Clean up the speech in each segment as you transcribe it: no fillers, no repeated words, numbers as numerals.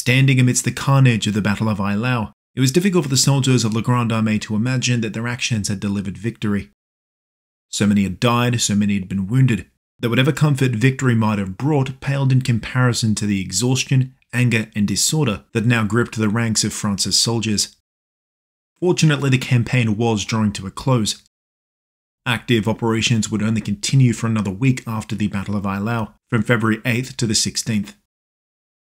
Standing amidst the carnage of the Battle of Eylau, it was difficult for the soldiers of La Grande Armée to imagine that their actions had delivered victory. So many had died, so many had been wounded, that whatever comfort victory might have brought paled in comparison to the exhaustion, anger, and disorder that now gripped the ranks of France's soldiers. Fortunately, the campaign was drawing to a close. Active operations would only continue for another week after the Battle of Eylau, from February 8th to the 16th.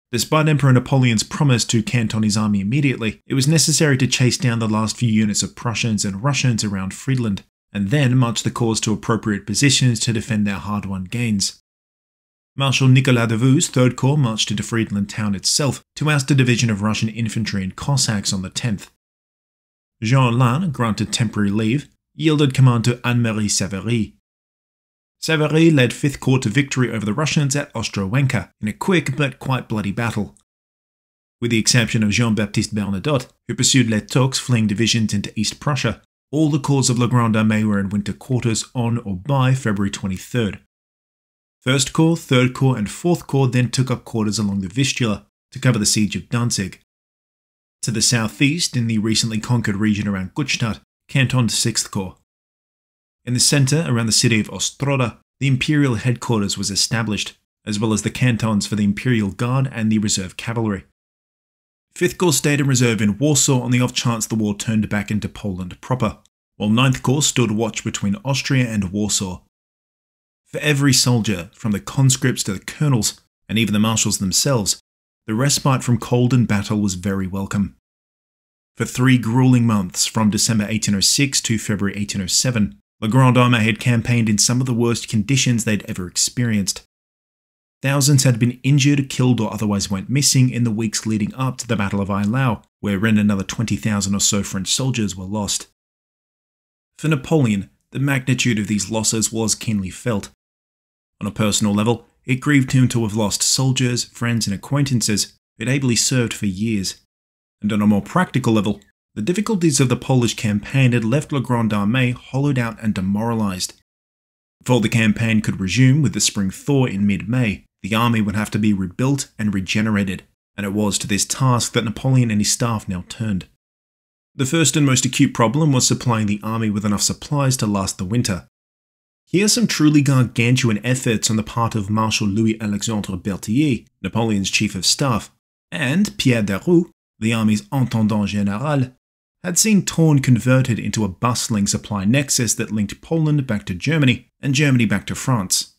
Despite Emperor Napoleon's promise to canton his army immediately, it was necessary to chase down the last few units of Prussians and Russians around Friedland, and then march the corps to appropriate positions to defend their hard-won gains. Marshal Nicolas Davout's 3rd Corps marched into Friedland town itself to oust a division of Russian infantry and Cossacks on the 10th. Jean Lannes, granted temporary leave, yielded command to Anne-Marie Savary. Savary led 5th Corps to victory over the Russians at Ostrowenka in a quick but quite bloody battle. With the exception of Jean-Baptiste Bernadotte, who pursued Letocq's fleeing divisions into East Prussia, all the corps of La Grande Armée were in winter quarters on or by February 23rd. 1st Corps, 3rd Corps and 4th Corps then took up quarters along the Vistula to cover the Siege of Danzig. To the southeast, in the recently conquered region around Gutstadt, cantoned 6th Corps. In the centre, around the city of Ostroda, the Imperial headquarters was established, as well as the cantons for the Imperial Guard and the Reserve Cavalry. 5th Corps stayed in reserve in Warsaw on the off chance the war turned back into Poland proper, while 9th Corps stood watch between Austria and Warsaw. For every soldier, from the conscripts to the colonels, and even the marshals themselves, the respite from cold and battle was very welcome. For 3 grueling months, from December 1806 to February 1807, La Grande Armée had campaigned in some of the worst conditions they'd ever experienced. Thousands had been injured, killed or otherwise went missing in the weeks leading up to the Battle of Eylau, wherein another 20,000 or so French soldiers were lost. For Napoleon, the magnitude of these losses was keenly felt. On a personal level, it grieved him to have lost soldiers, friends and acquaintances who'd ably served for years. And on a more practical level, the difficulties of the Polish campaign had left La Grande Armée hollowed out and demoralised. Before the campaign could resume with the spring thaw in mid-May, the army would have to be rebuilt and regenerated, and it was to this task that Napoleon and his staff now turned. The first and most acute problem was supplying the army with enough supplies to last the winter. Here are some truly gargantuan efforts on the part of Marshal Louis-Alexandre Berthier, Napoleon's chief of staff, and Pierre Daroux, the army's intendant général, had seen Thorn converted into a bustling supply nexus that linked Poland back to Germany and Germany back to France.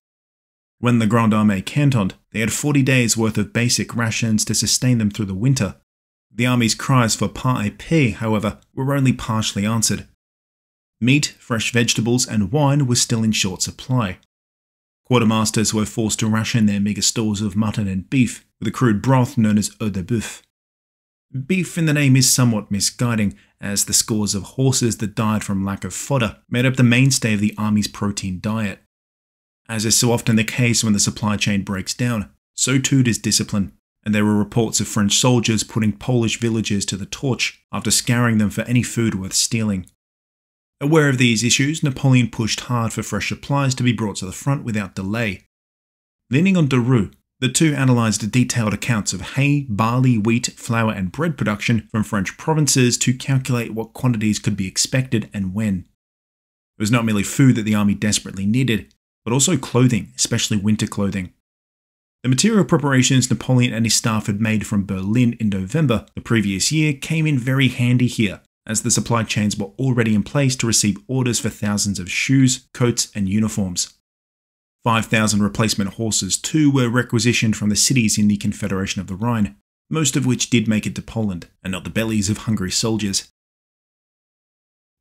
When the Grande Armée cantoned, they had 40 days worth of basic rations to sustain them through the winter. The army's cries for pain et paix, however, were only partially answered. Meat, fresh vegetables and wine were still in short supply. Quartermasters were forced to ration their meagre stores of mutton and beef with a crude broth known as eau de boeuf. Beef in the name is somewhat misguiding, as the scores of horses that died from lack of fodder made up the mainstay of the army's protein diet. As is so often the case when the supply chain breaks down, so too does discipline, and there were reports of French soldiers putting Polish villages to the torch after scouring them for any food worth stealing. Aware of these issues, Napoleon pushed hard for fresh supplies to be brought to the front without delay. Leaning on Daroux, the two analysed detailed accounts of hay, barley, wheat, flour and bread production from French provinces to calculate what quantities could be expected and when. It was not merely food that the army desperately needed, but also clothing, especially winter clothing. The material preparations Napoleon and his staff had made from Berlin in November the previous year came in very handy here, as the supply chains were already in place to receive orders for thousands of shoes, coats and uniforms. 5,000 replacement horses too were requisitioned from the cities in the Confederation of the Rhine, most of which did make it to Poland, and not the bellies of hungry soldiers.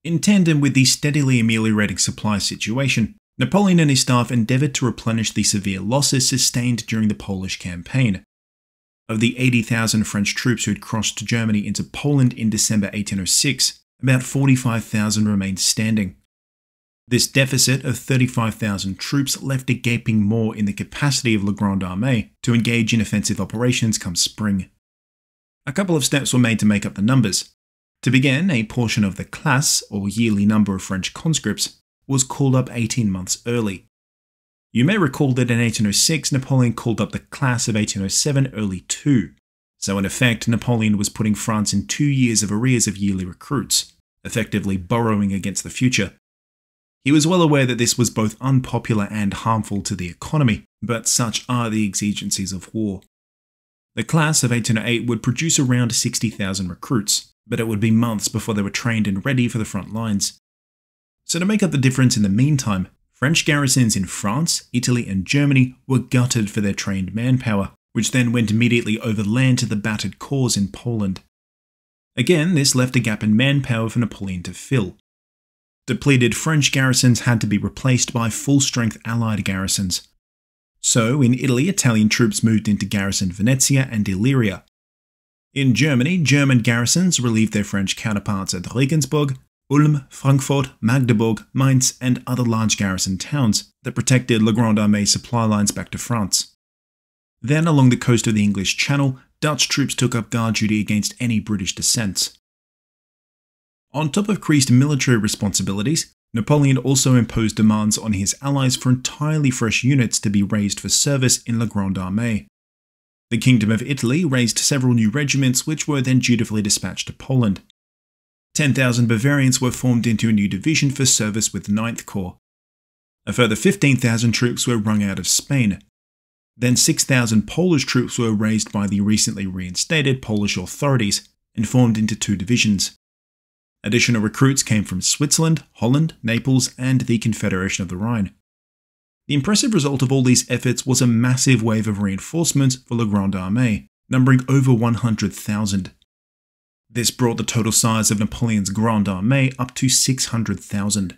In tandem with the steadily ameliorating supply situation, Napoleon and his staff endeavoured to replenish the severe losses sustained during the Polish campaign. Of the 80,000 French troops who had crossed Germany into Poland in December 1806, about 45,000 remained standing. This deficit of 35,000 troops left a gaping maw in the capacity of La Grande Armée to engage in offensive operations come spring. A couple of steps were made to make up the numbers. To begin, a portion of the classe, or yearly number of French conscripts, was called up 18 months early. You may recall that in 1806 Napoleon called up the class of 1807 early too. so in effect Napoleon was putting France in 2 years of arrears of yearly recruits, effectively borrowing against the future. He was well aware that this was both unpopular and harmful to the economy, but such are the exigencies of war. The class of 1808 would produce around 60,000 recruits, but it would be months before they were trained and ready for the front lines. So to make up the difference in the meantime, French garrisons in France, Italy and Germany were gutted for their trained manpower, which then went immediately overland to the battered corps in Poland. Again, this left a gap in manpower for Napoleon to fill. Depleted French garrisons had to be replaced by full-strength Allied garrisons. So, in Italy, Italian troops moved into garrison Venezia and Illyria. In Germany, German garrisons relieved their French counterparts at Regensburg, Ulm, Frankfurt, Magdeburg, Mainz, and other large garrison towns that protected La Grande Armée's supply lines back to France. Then, along the coast of the English Channel, Dutch troops took up guard duty against any British descents. On top of increased military responsibilities, Napoleon also imposed demands on his allies for entirely fresh units to be raised for service in La Grande Armée. The Kingdom of Italy raised several new regiments which were then dutifully dispatched to Poland. 10,000 Bavarians were formed into a new division for service with the 9th Corps. A further 15,000 troops were wrung out of Spain. Then 6,000 Polish troops were raised by the recently reinstated Polish authorities and formed into 2 divisions. Additional recruits came from Switzerland, Holland, Naples, and the Confederation of the Rhine. The impressive result of all these efforts was a massive wave of reinforcements for La Grande Armée, numbering over 100,000. This brought the total size of Napoleon's Grande Armée up to 600,000.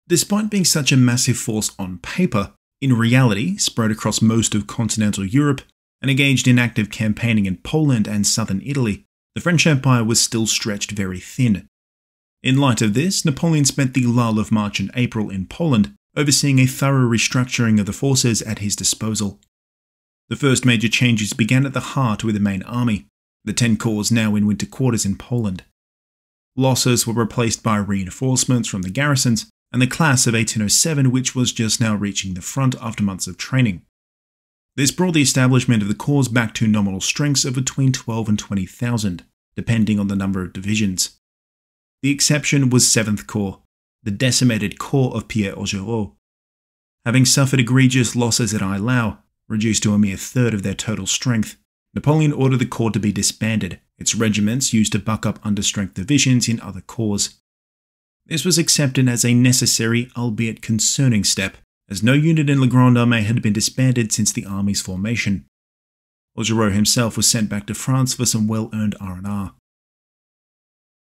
Despite being such a massive force on paper, in reality, spread across most of continental Europe and engaged in active campaigning in Poland and southern Italy, the French Empire was still stretched very thin. In light of this, Napoleon spent the lull of March and April in Poland, overseeing a thorough restructuring of the forces at his disposal. The first major changes began at the heart with the main army, the 10 corps now in winter quarters in Poland. Losses were replaced by reinforcements from the garrisons and the class of 1807, which was just now reaching the front after months of training. This brought the establishment of the corps back to nominal strengths of between 12 and 20,000, depending on the number of divisions. The exception was 7th Corps, the decimated corps of Pierre Augereau. Having suffered egregious losses at Eylau, reduced to a mere third of their total strength, Napoleon ordered the corps to be disbanded, its regiments used to buck up understrength divisions in other corps. This was accepted as a necessary, albeit concerning step, as no unit in La Grande Armée had been disbanded since the army's formation. Augereau himself was sent back to France for some well-earned R&R.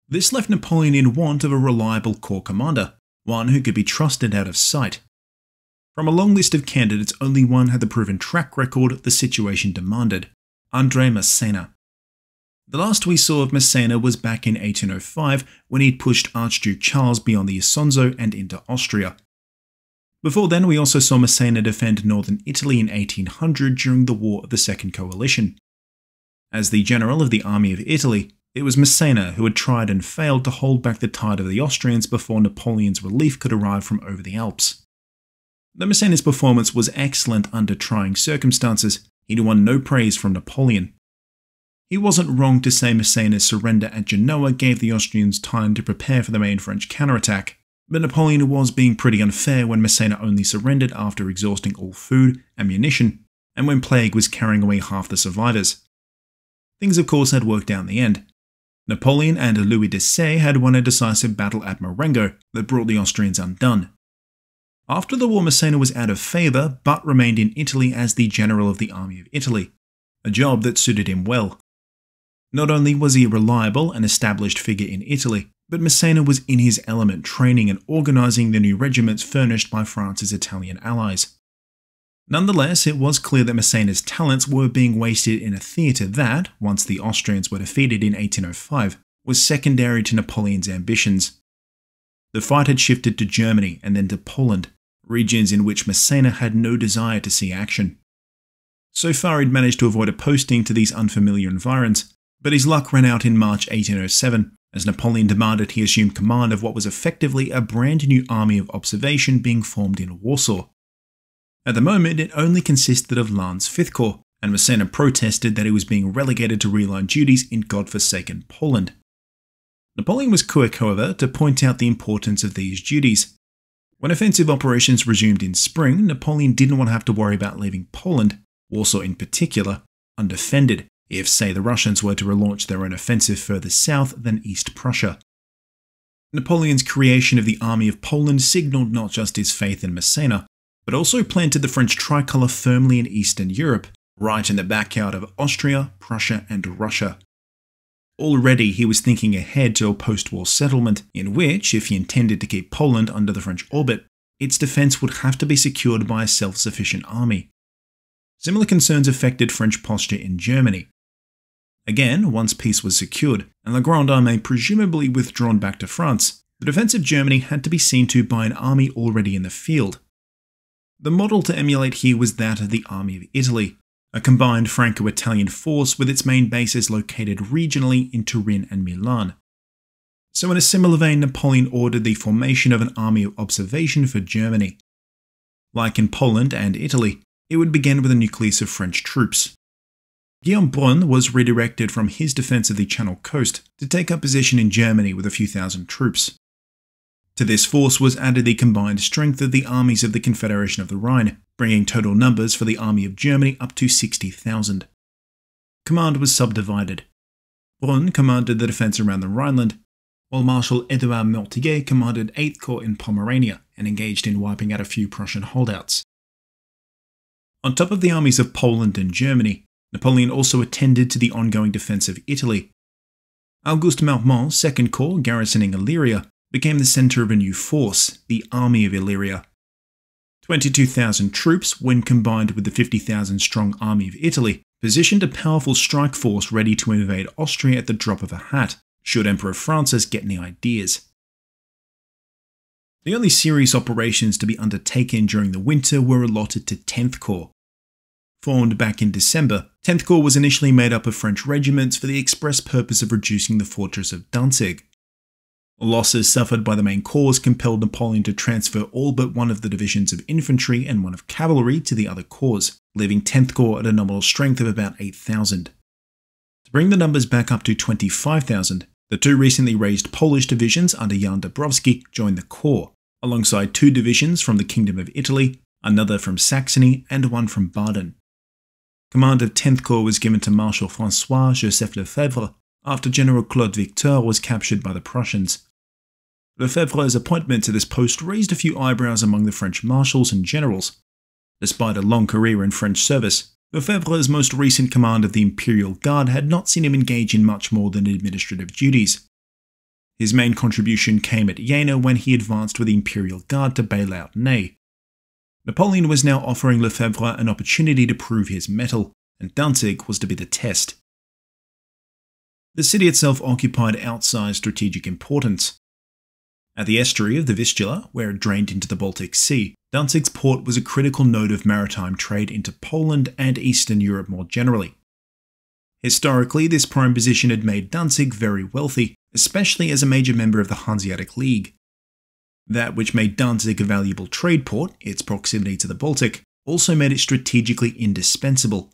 This left Napoleon in want of a reliable corps commander, one who could be trusted out of sight. From a long list of candidates, only one had the proven track record the situation demanded: André Massena. The last we saw of Massena was back in 1805 when he'd pushed Archduke Charles beyond the Isonzo and into Austria. Before then, we also saw Massena defend northern Italy in 1800 during the War of the Second Coalition. As the general of the Army of Italy, it was Massena who had tried and failed to hold back the tide of the Austrians before Napoleon's relief could arrive from over the Alps. Though Massena's performance was excellent under trying circumstances, he'd won no praise from Napoleon. He wasn't wrong to say Massena's surrender at Genoa gave the Austrians time to prepare for the main French counterattack, but Napoleon was being pretty unfair when Massena only surrendered after exhausting all food, ammunition, and when plague was carrying away half the survivors. Things of course had worked out in the end. Napoleon and Louis Desaix had won a decisive battle at Marengo that brought the Austrians undone. After the war, Massena was out of favour, but remained in Italy as the general of the Army of Italy, a job that suited him well. Not only was he a reliable and established figure in Italy, but Massena was in his element training and organising the new regiments furnished by France's Italian allies. Nonetheless, it was clear that Massena's talents were being wasted in a theatre that, once the Austrians were defeated in 1805, was secondary to Napoleon's ambitions. The fight had shifted to Germany and then to Poland, regions in which Massena had no desire to see action. So far he'd managed to avoid a posting to these unfamiliar environs, but his luck ran out in March 1807, as Napoleon demanded he assume command of what was effectively a brand new army of observation being formed in Warsaw. At the moment, it only consisted of Lannes' 5th Corps, and Massena protested that he was being relegated to reline duties in godforsaken Poland. Napoleon was quick, however, to point out the importance of these duties. When offensive operations resumed in spring, Napoleon didn't want to have to worry about leaving Poland, Warsaw in particular, undefended, if, say, the Russians were to relaunch their own offensive further south than East Prussia. Napoleon's creation of the Army of Poland signalled not just his faith in Massena, but also planted the French tricolour firmly in Eastern Europe, right in the backyard of Austria, Prussia and Russia. Already he was thinking ahead to a post-war settlement in which, if he intended to keep Poland under the French orbit, its defence would have to be secured by a self-sufficient army. Similar concerns affected French posture in Germany. Again, once peace was secured, and the Grande Armée presumably withdrawn back to France, the defence of Germany had to be seen to by an army already in the field. The model to emulate here was that of the Army of Italy, a combined Franco-Italian force with its main bases located regionally in Turin and Milan. So in a similar vein, Napoleon ordered the formation of an army of observation for Germany. Like in Poland and Italy, it would begin with a nucleus of French troops. Guillaume Brun was redirected from his defence of the Channel coast to take up position in Germany with a few thousand troops. To this force was added the combined strength of the armies of the Confederation of the Rhine, bringing total numbers for the Army of Germany up to 60,000. Command was subdivided. Brun commanded the defence around the Rhineland, while Marshal Edouard Mortier commanded 8th Corps in Pomerania and engaged in wiping out a few Prussian holdouts. On top of the armies of Poland and Germany, Napoleon also attended to the ongoing defence of Italy. Auguste Marmont's 2nd Corps, garrisoning Illyria, became the centre of a new force, the Army of Illyria. 22,000 troops, when combined with the 50,000-strong Army of Italy, positioned a powerful strike force ready to invade Austria at the drop of a hat, should Emperor Francis get any ideas. The only serious operations to be undertaken during the winter were allotted to 10th Corps. Formed back in December, 10th Corps was initially made up of French regiments for the express purpose of reducing the fortress of Danzig. Losses suffered by the main corps compelled Napoleon to transfer all but one of the divisions of infantry and one of cavalry to the other corps, leaving 10th Corps at a nominal strength of about 8,000. To bring the numbers back up to 25,000, the two recently raised Polish divisions under Jan Dąbrowski joined the corps, alongside 2 divisions from the Kingdom of Italy, another from Saxony, and one from Baden. Command of 10th Corps was given to Marshal François Joseph Lefebvre after General Claude Victor was captured by the Prussians. Lefebvre's appointment to this post raised a few eyebrows among the French marshals and generals. Despite a long career in French service, Lefebvre's most recent command of the Imperial Guard had not seen him engage in much more than administrative duties. His main contribution came at Jena when he advanced with the Imperial Guard to bail out Ney. Napoleon was now offering Lefebvre an opportunity to prove his mettle, and Danzig was to be the test. The city itself occupied outsized strategic importance. At the estuary of the Vistula, where it drained into the Baltic Sea, Danzig's port was a critical node of maritime trade into Poland and Eastern Europe more generally. Historically, this prime position had made Danzig very wealthy, especially as a major member of the Hanseatic League. That which made Danzig a valuable trade port, its proximity to the Baltic, also made it strategically indispensable.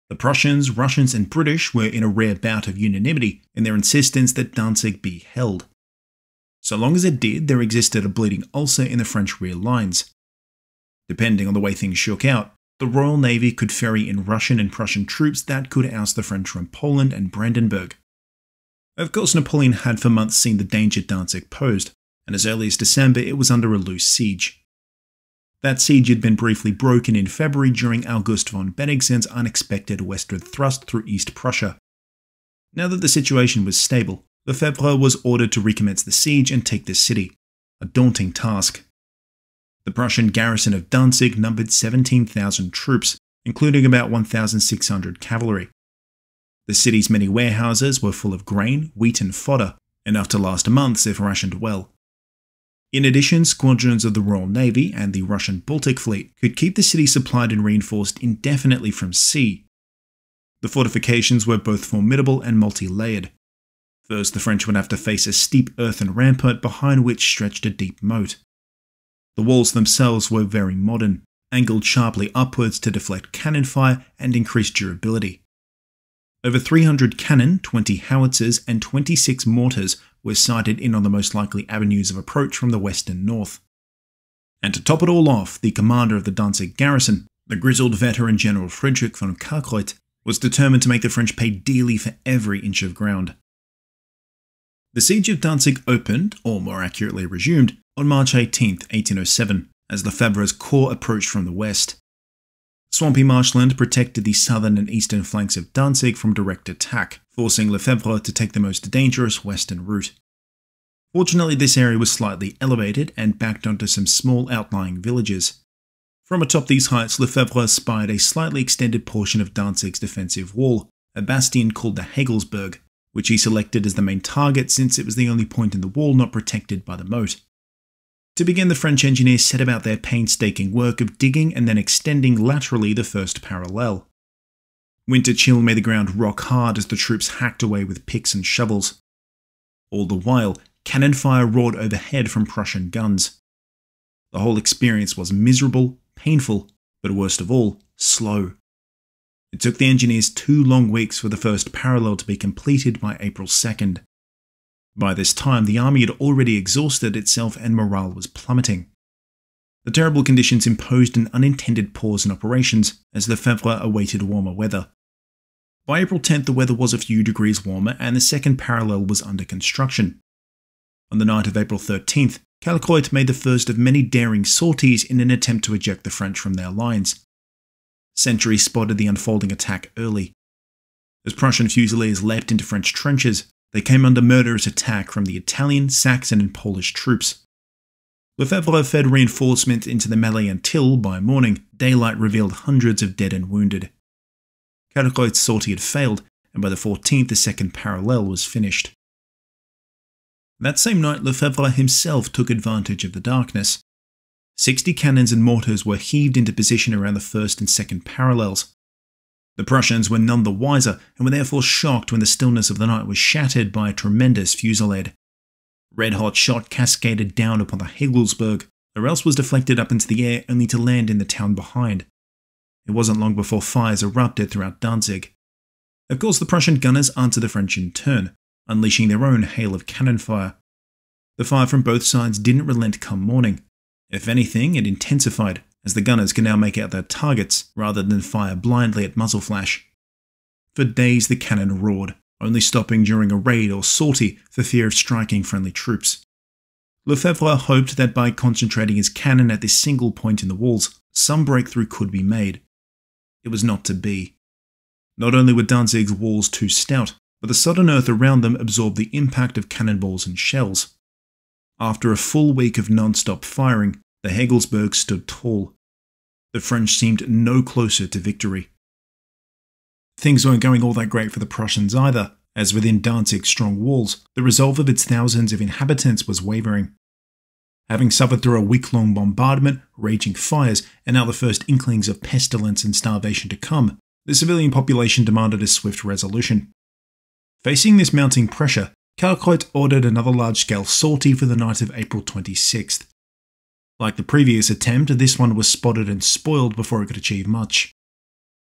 The Prussians, Russians and British were in a rare bout of unanimity in their insistence that Danzig be held. So long as it did, there existed a bleeding ulcer in the French rear lines. Depending on the way things shook out, the Royal Navy could ferry in Russian and Prussian troops that could oust the French from Poland and Brandenburg. Of course, Napoleon had for months seen the danger Danzig posed, and as early as December it was under a loose siege. That siege had been briefly broken in February during August von Bennigsen's unexpected westward thrust through East Prussia. Now that the situation was stable, Lefebvre was ordered to recommence the siege and take the city, a daunting task. The Prussian garrison of Danzig numbered 17,000 troops, including about 1,600 cavalry. The city's many warehouses were full of grain, wheat and fodder, enough to last months if rationed well. In addition, squadrons of the Royal Navy and the Russian Baltic Fleet could keep the city supplied and reinforced indefinitely from sea. The fortifications were both formidable and multi-layered. First, the French would have to face a steep earthen rampart behind which stretched a deep moat. The walls themselves were very modern, angled sharply upwards to deflect cannon fire and increase durability. Over 300 cannon, 20 howitzers, and 26 mortars were sighted in on the most likely avenues of approach from the west and north. And to top it all off, the commander of the Danzig garrison, the grizzled veteran General Friedrich von Kalkreuth, was determined to make the French pay dearly for every inch of ground. The Siege of Danzig opened, or more accurately resumed, on March 18, 1807, as Lefebvre's corps approached from the west. Swampy marshland protected the southern and eastern flanks of Danzig from direct attack, forcing Lefebvre to take the most dangerous western route. Fortunately, this area was slightly elevated and backed onto some small outlying villages. From atop these heights, Lefebvre spied a slightly extended portion of Danzig's defensive wall, a bastion called the Heilsberg, which he selected as the main target since it was the only point in the wall not protected by the moat. To begin, the French engineers set about their painstaking work of digging and then extending laterally the first parallel. Winter chill made the ground rock hard as the troops hacked away with picks and shovels. All the while, cannon fire roared overhead from Prussian guns. The whole experience was miserable, painful, but worst of all, slow. It took the engineers 2 long weeks for the first parallel to be completed by April 2nd. By this time, the army had already exhausted itself and morale was plummeting. The terrible conditions imposed an unintended pause in operations as Lefebvre awaited warmer weather. By April 10th, the weather was a few degrees warmer and the second parallel was under construction. On the night of April 13th, Kalkreuth made the first of many daring sorties in an attempt to eject the French from their lines. Sentries spotted the unfolding attack early. As Prussian fusiliers leapt into French trenches, they came under murderous attack from the Italian, Saxon and Polish troops. Lefebvre fed reinforcement into the melee until, by morning, daylight revealed hundreds of dead and wounded. Kalkreuth's sortie had failed, and by the 14th the second parallel was finished. That same night, Lefebvre himself took advantage of the darkness. 60 cannons and mortars were heaved into position around the first and second parallels. The Prussians were none the wiser and were therefore shocked when the stillness of the night was shattered by a tremendous fusillade. Red-hot shot cascaded down upon the Heilsberg, or else was deflected up into the air only to land in the town behind. It wasn't long before fires erupted throughout Danzig. Of course, the Prussian gunners answered the French in turn, unleashing their own hail of cannon fire. The fire from both sides didn't relent come morning. If anything, it intensified, as the gunners could now make out their targets rather than fire blindly at muzzle flash. For days the cannon roared, only stopping during a raid or sortie for fear of striking friendly troops. Lefebvre hoped that by concentrating his cannon at this single point in the walls, some breakthrough could be made. It was not to be. Not only were Danzig's walls too stout, but the sodden earth around them absorbed the impact of cannonballs and shells. After a full week of non-stop firing, the Heilsberg stood tall. The French seemed no closer to victory. Things weren't going all that great for the Prussians either, as within Danzig's strong walls, the resolve of its thousands of inhabitants was wavering. Having suffered through a week-long bombardment, raging fires, and now the first inklings of pestilence and starvation to come, the civilian population demanded a swift resolution. Facing this mounting pressure, Kalkreuth ordered another large-scale sortie for the night of April 26th. Like the previous attempt, this one was spotted and spoiled before it could achieve much.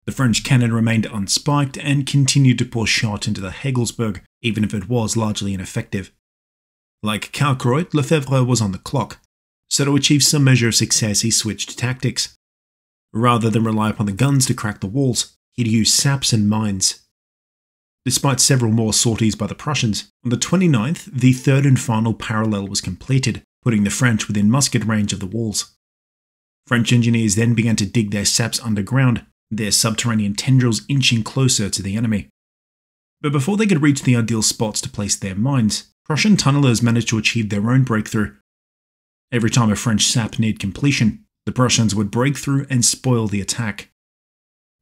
The French cannon remained unspiked and continued to pour shot into the Heilsberg, even if it was largely ineffective. Like Kalkreuth, Lefebvre was on the clock, so to achieve some measure of success he switched tactics. Rather than rely upon the guns to crack the walls, he'd use saps and mines. Despite several more sorties by the Prussians, on the 29th the third and final parallel was completed, putting the French within musket range of the walls. French engineers then began to dig their saps underground, their subterranean tendrils inching closer to the enemy. But before they could reach the ideal spots to place their mines, Prussian tunnelers managed to achieve their own breakthrough. Every time a French sap neared completion, the Prussians would break through and spoil the attack.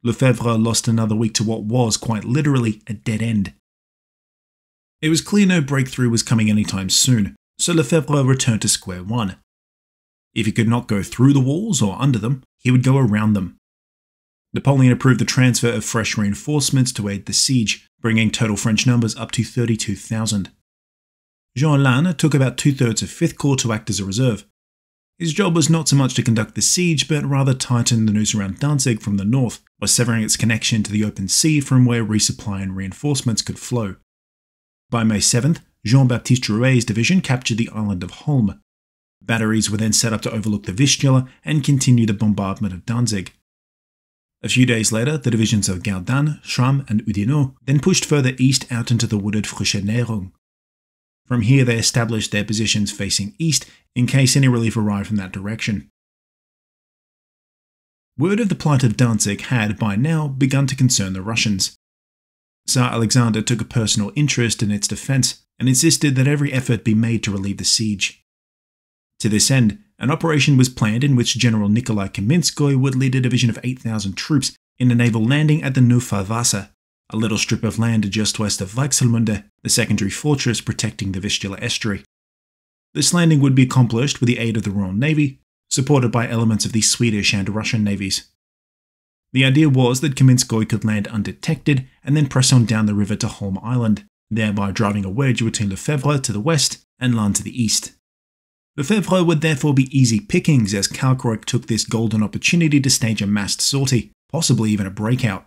Lefebvre lost another week to what was, quite literally, a dead end. It was clear no breakthrough was coming anytime soon, so Lefebvre returned to square one. If he could not go through the walls or under them, he would go around them. Napoleon approved the transfer of fresh reinforcements to aid the siege, bringing total French numbers up to 32,000. Jean Lannes took about 2/3 of 5th Corps to act as a reserve. His job was not so much to conduct the siege, but rather tighten the noose around Danzig from the north, by severing its connection to the open sea from where resupply and reinforcements could flow. By May 7th, Jean-Baptiste Drouet's division captured the island of Holm. Batteries were then set up to overlook the Vistula and continue the bombardment of Danzig. A few days later, the divisions of Gardanne, Schramm and Oudinot then pushed further east out into the wooded Frische-Nährung. From here they established their positions facing east in case any relief arrived from that direction. Word of the plight of Danzig had, by now, begun to concern the Russians. Tsar Alexander took a personal interest in its defence and insisted that every effort be made to relieve the siege. To this end, an operation was planned in which General Nikolai Kaminskoy would lead a division of 8,000 troops in a naval landing at the Neufer Wasser, a little strip of land just west of Weichselmunde, the secondary fortress protecting the Vistula estuary. This landing would be accomplished with the aid of the Royal Navy, supported by elements of the Swedish and Russian navies. The idea was that Kaminskoy could land undetected and then press on down the river to Holm Island, thereby driving a wedge between Lefebvre to the west and Laon to the east. Lefebvre would therefore be easy pickings as Kalkreuth took this golden opportunity to stage a massed sortie, possibly even a breakout.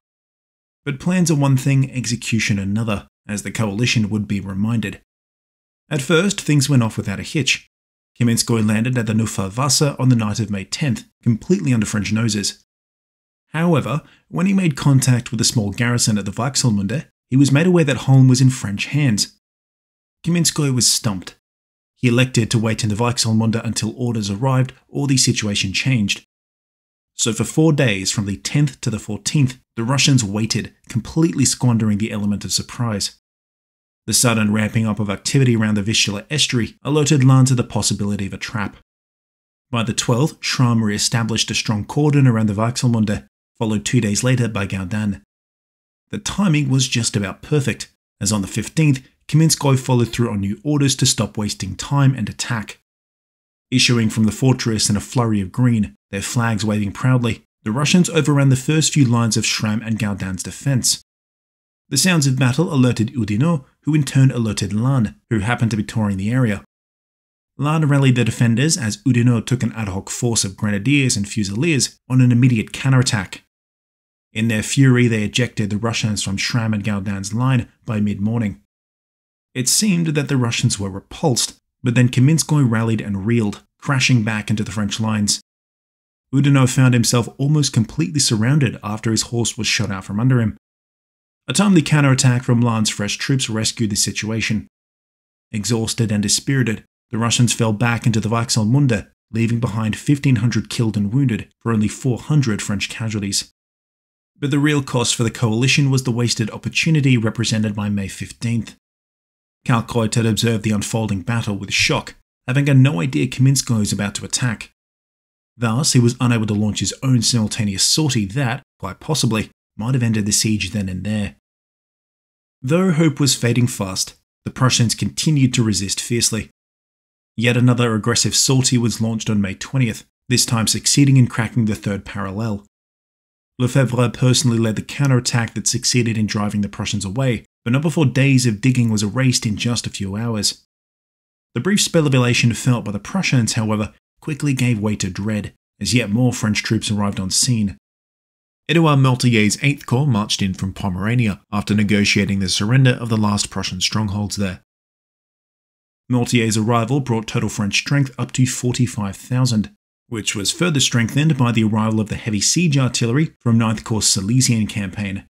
But plans are one thing, execution another, as the coalition would be reminded. At first, things went off without a hitch. Kaminskoy landed at the Neufer Wasser on the night of May 10th, completely under French noses. However, when he made contact with a small garrison at the Weichselmunde, he was made aware that Holm was in French hands. Kaminskoy was stumped. He elected to wait in the Weichselmunde until orders arrived or the situation changed. So for 4 days, from the 10th to the 14th, the Russians waited, completely squandering the element of surprise. The sudden ramping up of activity around the Vistula estuary alerted Laon to the possibility of a trap. By the 12th, Schramm re-established a strong cordon around the Weichselmunde, followed 2 days later by Gardanne. The timing was just about perfect, as on the 15th, Kaminskoy followed through on new orders to stop wasting time and attack. Issuing from the fortress in a flurry of green, their flags waving proudly, the Russians overran the first few lines of Schramm and Gardanne's defence. The sounds of battle alerted Oudinot, who in turn alerted Laon, who happened to be touring the area. Laon rallied the defenders as Oudinot took an ad hoc force of grenadiers and fusiliers on an immediate counterattack. In their fury, they ejected the Russians from Schramm and Gardanne's line by mid-morning. It seemed that the Russians were repulsed, but then Kaminskoy rallied and reeled, crashing back into the French lines. Oudinot found himself almost completely surrounded after his horse was shot out from under him. A timely counterattack from Laon's fresh troops rescued the situation. Exhausted and dispirited, the Russians fell back into the Weichselmunde, leaving behind 1,500 killed and wounded for only 400 French casualties. But the real cost for the coalition was the wasted opportunity represented by May 15th. Kalkreuth had observed the unfolding battle with shock, having had no idea Kaminskoy was about to attack. Thus, he was unable to launch his own simultaneous sortie that, quite possibly, might have ended the siege then and there. Though hope was fading fast, the Prussians continued to resist fiercely. Yet another aggressive sortie was launched on May 20th, this time succeeding in cracking the third parallel. Lefebvre personally led the counterattack that succeeded in driving the Prussians away, but not before days of digging was erased in just a few hours. The brief spell of elation felt by the Prussians, however, quickly gave way to dread, as yet more French troops arrived on scene. Edouard Meltier's 8th Corps marched in from Pomerania after negotiating the surrender of the last Prussian strongholds there. Meltier's arrival brought total French strength up to 45,000, which was further strengthened by the arrival of the heavy siege artillery from 9th Corps' Silesian campaign.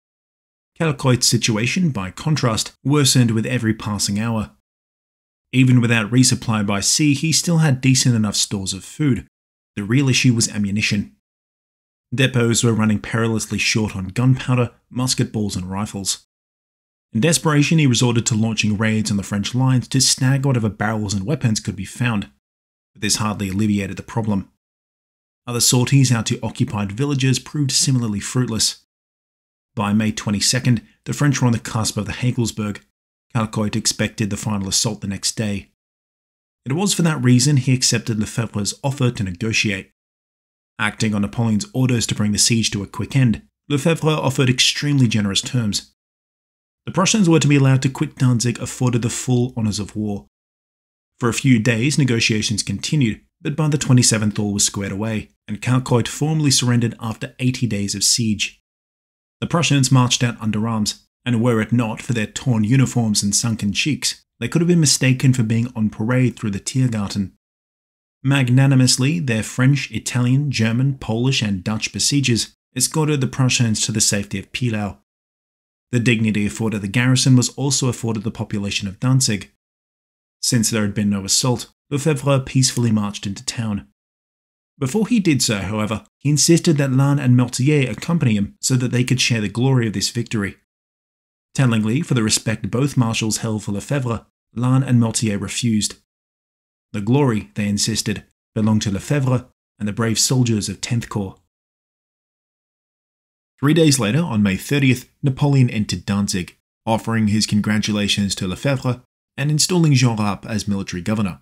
Kalkreuth's situation, by contrast, worsened with every passing hour. Even without resupply by sea, he still had decent enough stores of food. The real issue was ammunition. Depots were running perilously short on gunpowder, musket balls and rifles. In desperation, he resorted to launching raids on the French lines to snag whatever barrels and weapons could be found, but this hardly alleviated the problem. Other sorties out to occupied villages proved similarly fruitless. By May 22nd, the French were on the cusp of the Heilsberg. Kalkreuth expected the final assault the next day. It was for that reason he accepted Lefebvre's offer to negotiate. Acting on Napoleon's orders to bring the siege to a quick end, Lefebvre offered extremely generous terms. The Prussians were to be allowed to quit Danzig afforded the full honours of war. For a few days, negotiations continued, but by the 27th all was squared away, and Carquoit formally surrendered after 80 days of siege. The Prussians marched out under arms, and were it not for their torn uniforms and sunken cheeks, they could have been mistaken for being on parade through the Tiergarten. Magnanimously, their French, Italian, German, Polish and Dutch besiegers escorted the Prussians to the safety of Pilau. The dignity afforded the garrison was also afforded the population of Danzig. Since there had been no assault, Lefebvre peacefully marched into town. Before he did so, however, he insisted that Lannes and Mortier accompany him so that they could share the glory of this victory. Tellingly, for the respect both marshals held for Lefebvre, Lannes and Mortier refused. The glory, they insisted, belonged to Lefebvre and the brave soldiers of 10th Corps. 3 days later, on May 30th, Napoleon entered Danzig, offering his congratulations to Lefebvre and installing Jean Rapp as military governor.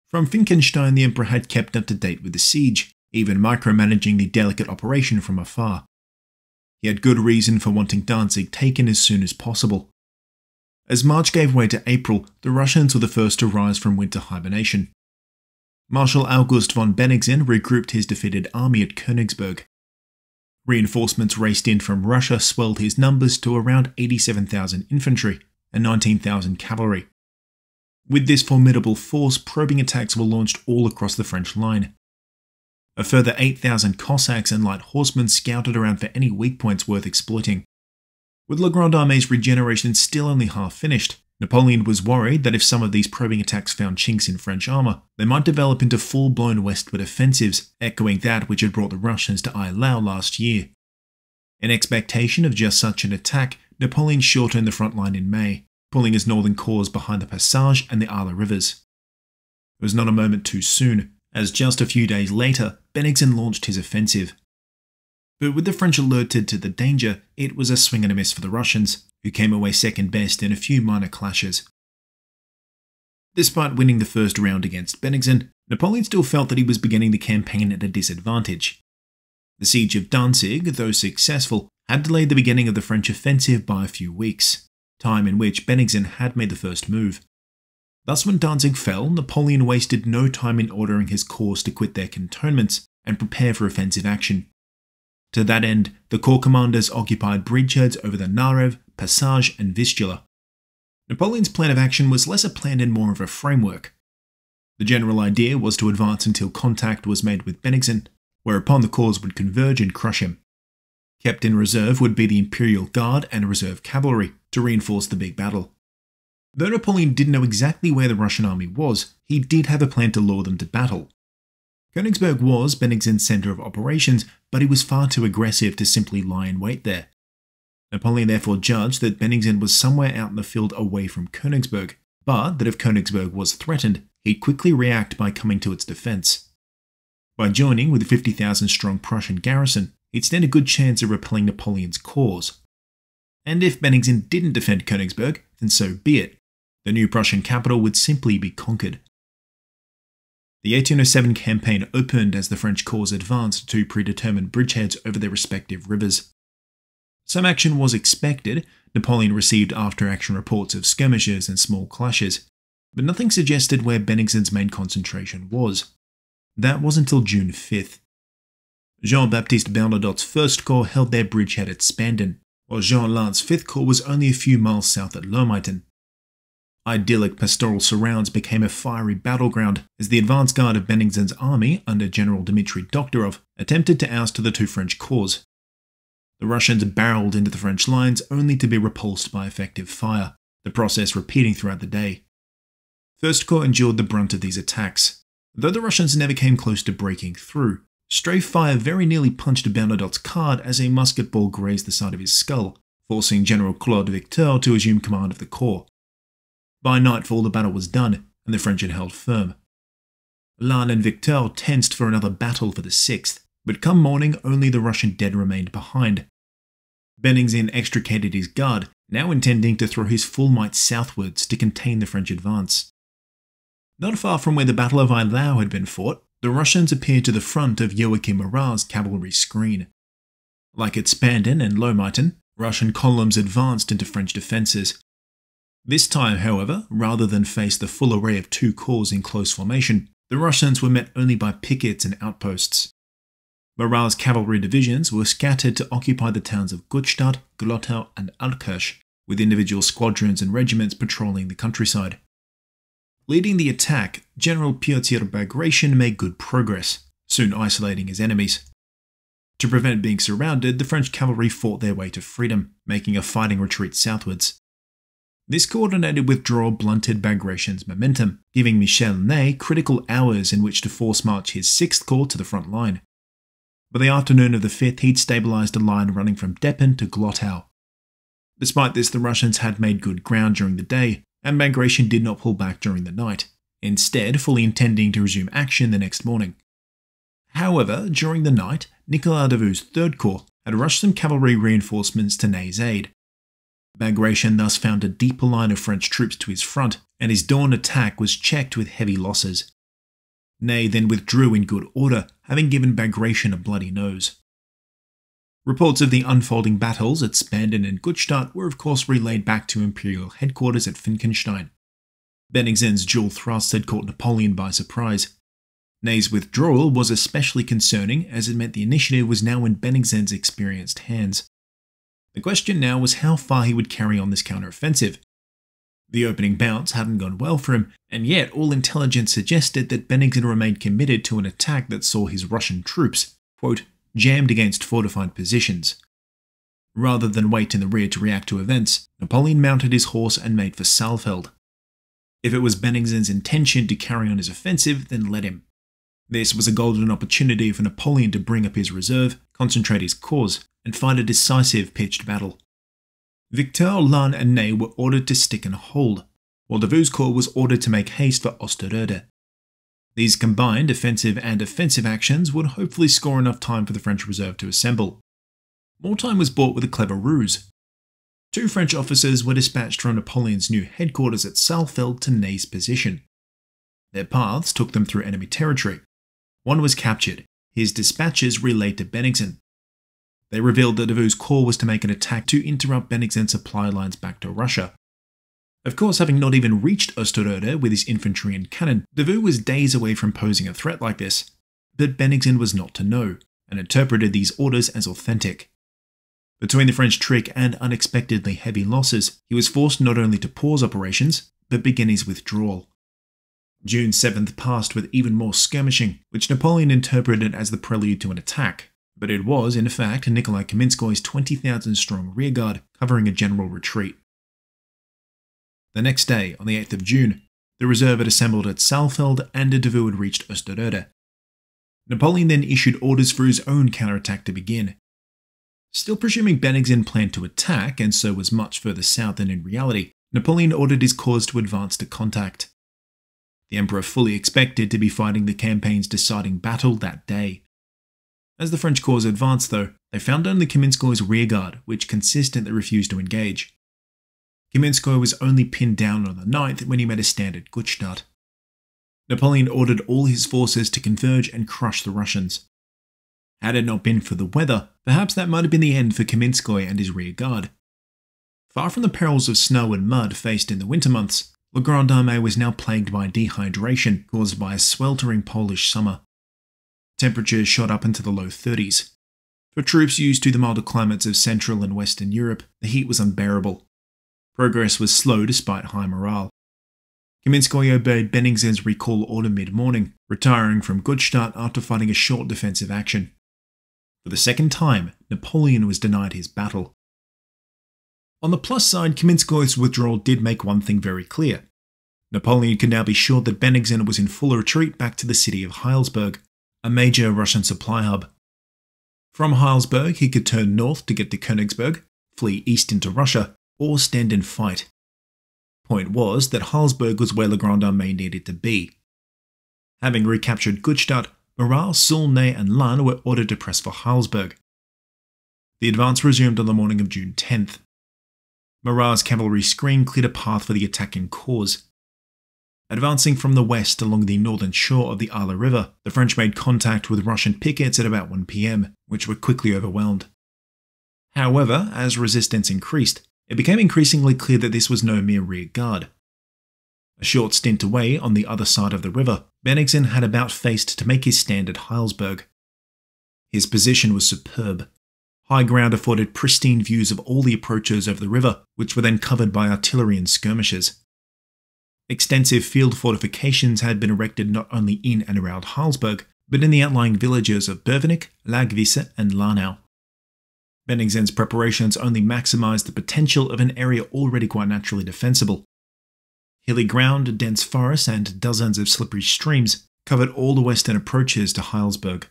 From Finkenstein, the emperor had kept up to date with the siege, even micromanaging the delicate operation from afar. He had good reason for wanting Danzig taken as soon as possible. As March gave way to April, the Russians were the first to rise from winter hibernation. Marshal August von Bennigsen regrouped his defeated army at Königsberg. Reinforcements raced in from Russia swelled his numbers to around 87,000 infantry and 19,000 cavalry. With this formidable force, probing attacks were launched all across the French line. A further 8,000 Cossacks and light horsemen scouted around for any weak points worth exploiting. With La Grande Armée's regeneration still only half finished, Napoleon was worried that if some of these probing attacks found chinks in French armour, they might develop into full-blown westward offensives, echoing that which had brought the Russians to Eylau last year. In expectation of just such an attack, Napoleon shortened the front line in May, pulling his northern corps behind the Passage and the Arles rivers. It was not a moment too soon, as just a few days later, Bennigsen launched his offensive. But with the French alerted to the danger, it was a swing and a miss for the Russians, who came away second best in a few minor clashes. Despite winning the first round against Bennigsen, Napoleon still felt that he was beginning the campaign at a disadvantage. The Siege of Danzig, though successful, had delayed the beginning of the French offensive by a few weeks, time in which Bennigsen had made the first move. Thus, when Danzig fell, Napoleon wasted no time in ordering his corps to quit their cantonments and prepare for offensive action. To that end, the corps commanders occupied bridgeheads over the Narev, Passage and Vistula. Napoleon's plan of action was less a plan and more of a framework. The general idea was to advance until contact was made with Bennigsen, whereupon the corps would converge and crush him. Kept in reserve would be the Imperial Guard and reserve cavalry to reinforce the big battle. Though Napoleon didn't know exactly where the Russian army was, he did have a plan to lure them to battle. Königsberg was Bennigsen's centre of operations, but he was far too aggressive to simply lie in wait there. Napoleon therefore judged that Bennigsen was somewhere out in the field away from Königsberg, but that if Königsberg was threatened, he'd quickly react by coming to its defence. By joining with a 50,000-strong Prussian garrison, he'd stand a good chance of repelling Napoleon's corps. And if Bennigsen didn't defend Königsberg, then so be it. The new Prussian capital would simply be conquered. The 1807 campaign opened as the French corps advanced to predetermined bridgeheads over their respective rivers. Some action was expected. Napoleon received after-action reports of skirmishes and small clashes, but nothing suggested where Bennigsen's main concentration was. That was until June 5th. Jean-Baptiste Bernadotte's 1st Corps held their bridgehead at Spanden, while Jean Lannes's 5th Corps was only a few miles south at Lohmeiten. Idyllic pastoral surrounds became a fiery battleground as the advance guard of Bennigsen's army, under General Dmitry Dokhtyrov, attempted to oust the two French corps. The Russians barreled into the French lines only to be repulsed by effective fire, the process repeating throughout the day. 1st Corps endured the brunt of these attacks. Though the Russians never came close to breaking through, stray fire very nearly punched Bernadotte's card as a musket ball grazed the side of his skull, forcing General Claude Victor to assume command of the corps. By nightfall, the battle was done, and the French had held firm. Lannes and Victor tensed for another battle for the 6th, but come morning only the Russian dead remained behind. Bennigsen extricated his guard, now intending to throw his full might southwards to contain the French advance. Not far from where the Battle of Eylau had been fought, the Russians appeared to the front of Joachim Murat's cavalry screen. Like at Spanden and Lohmeiten, Russian columns advanced into French defences. This time, however, rather than face the full array of two corps in close formation, The Russians were met only by pickets and outposts. Murat's cavalry divisions were scattered to occupy the towns of Gutstadt, Glotau, and Altkirch, with individual squadrons and regiments patrolling the countryside. Leading the attack, General Piotr Bagration made good progress, soon isolating his enemies. To prevent being surrounded, the French cavalry fought their way to freedom, making a fighting retreat southwards. This coordinated withdrawal blunted Bagration's momentum, giving Michel Ney critical hours in which to force march his 6th Corps to the front line. By the afternoon of the 5th, he'd stabilised a line running from Deppen to Glotau. Despite this, the Russians had made good ground during the day, and Bagration did not pull back during the night, instead fully intending to resume action the next morning. However, during the night, Nicolas Davout's 3rd Corps had rushed some cavalry reinforcements to Ney's aid. Bagration thus found a deeper line of French troops to his front, and his dawn attack was checked with heavy losses. Ney then withdrew in good order, having given Bagration a bloody nose. Reports of the unfolding battles at Spandau and Gutstadt were of course relayed back to Imperial headquarters at Finkenstein. Bennigsen's dual thrusts had caught Napoleon by surprise. Ney's withdrawal was especially concerning, as it meant the initiative was now in Bennigsen's experienced hands. The question now was how far he would carry on this counteroffensive. The opening bouts hadn't gone well for him, and yet all intelligence suggested that Bennigsen remained committed to an attack that saw his Russian troops, quote, jammed against fortified positions. Rather than wait in the rear to react to events, Napoleon mounted his horse and made for Saalfeld. If it was Bennigsen's intention to carry on his offensive, then let him. This was a golden opportunity for Napoleon to bring up his reserve, concentrate his cause, and fight a decisive pitched battle. Victor, Lannes and Ney were ordered to stick and hold, while Davout's corps was ordered to make haste for Osterode. These combined defensive and offensive actions would hopefully score enough time for the French reserve to assemble. More time was bought with a clever ruse. 2 French officers were dispatched from Napoleon's new headquarters at Saalfeld to Ney's position. Their paths took them through enemy territory. One was captured. His dispatches relayed to Bennigsen. They revealed that Davout's corps was to make an attack to interrupt Bennigsen's supply lines back to Russia. Of course, having not even reached Osterode with his infantry and cannon, Davout was days away from posing a threat like this. But Bennigsen was not to know, and interpreted these orders as authentic. Between the French trick and unexpectedly heavy losses, he was forced not only to pause operations, but begin his withdrawal. June 7th passed with even more skirmishing, which Napoleon interpreted as the prelude to an attack, but it was, in fact, Nikolai Kaminskoy's 20,000-strong rearguard covering a general retreat. The next day, on the 8th of June, the reserve had assembled at Saalfeld and Davout had reached Osterode. Napoleon then issued orders for his own counterattack to begin. Still presuming Bennigsen planned to attack, and so was much further south than in reality, Napoleon ordered his corps to advance to contact. The Emperor fully expected to be fighting the campaign's deciding battle that day. As the French corps advanced, though, they found only Kaminskoy's rearguard, which consistently refused to engage. Kaminskoy was only pinned down on the 9th when he made a stand at Gutstadt. Napoleon ordered all his forces to converge and crush the Russians. Had it not been for the weather, perhaps that might have been the end for Kaminskoy and his rearguard. Far from the perils of snow and mud faced in the winter months, the Grande Armée was now plagued by dehydration caused by a sweltering Polish summer. Temperatures shot up into the low 30s. For troops used to the milder climates of Central and Western Europe, the heat was unbearable. Progress was slow despite high morale. Kaminskoy obeyed Bennigsen's recall order mid-morning, retiring from Gutstadt after fighting a short defensive action. For the second time, Napoleon was denied his battle. On the plus side, Kaminskoy's withdrawal did make one thing very clear. Napoleon could now be sure that Bennigsen was in full retreat back to the city of Heilsberg, a major Russian supply hub. From Heilsberg, he could turn north to get to Königsberg, flee east into Russia, or stand and fight. Point was that Heilsberg was where the Grande Armée needed to be. Having recaptured Gutstadt, Murat, Soult, Ney and Lannes were ordered to press for Heilsberg. The advance resumed on the morning of June 10th. Murat's cavalry screen cleared a path for the attacking corps. Advancing from the west along the northern shore of the Isle River, the French made contact with Russian pickets at about 1 p.m, which were quickly overwhelmed. However, as resistance increased, it became increasingly clear that this was no mere rear guard. A short stint away, on the other side of the river, Bennigsen had about faced to make his stand at Heilsberg. His position was superb. High ground afforded pristine views of all the approaches over the river, which were then covered by artillery and skirmishers. Extensive field fortifications had been erected not only in and around Heilsberg, but in the outlying villages of Bövenik, Langwiese and Lanau. Bennigsen's preparations only maximised the potential of an area already quite naturally defensible. Hilly ground, dense forests and dozens of slippery streams covered all the western approaches to Heilsberg.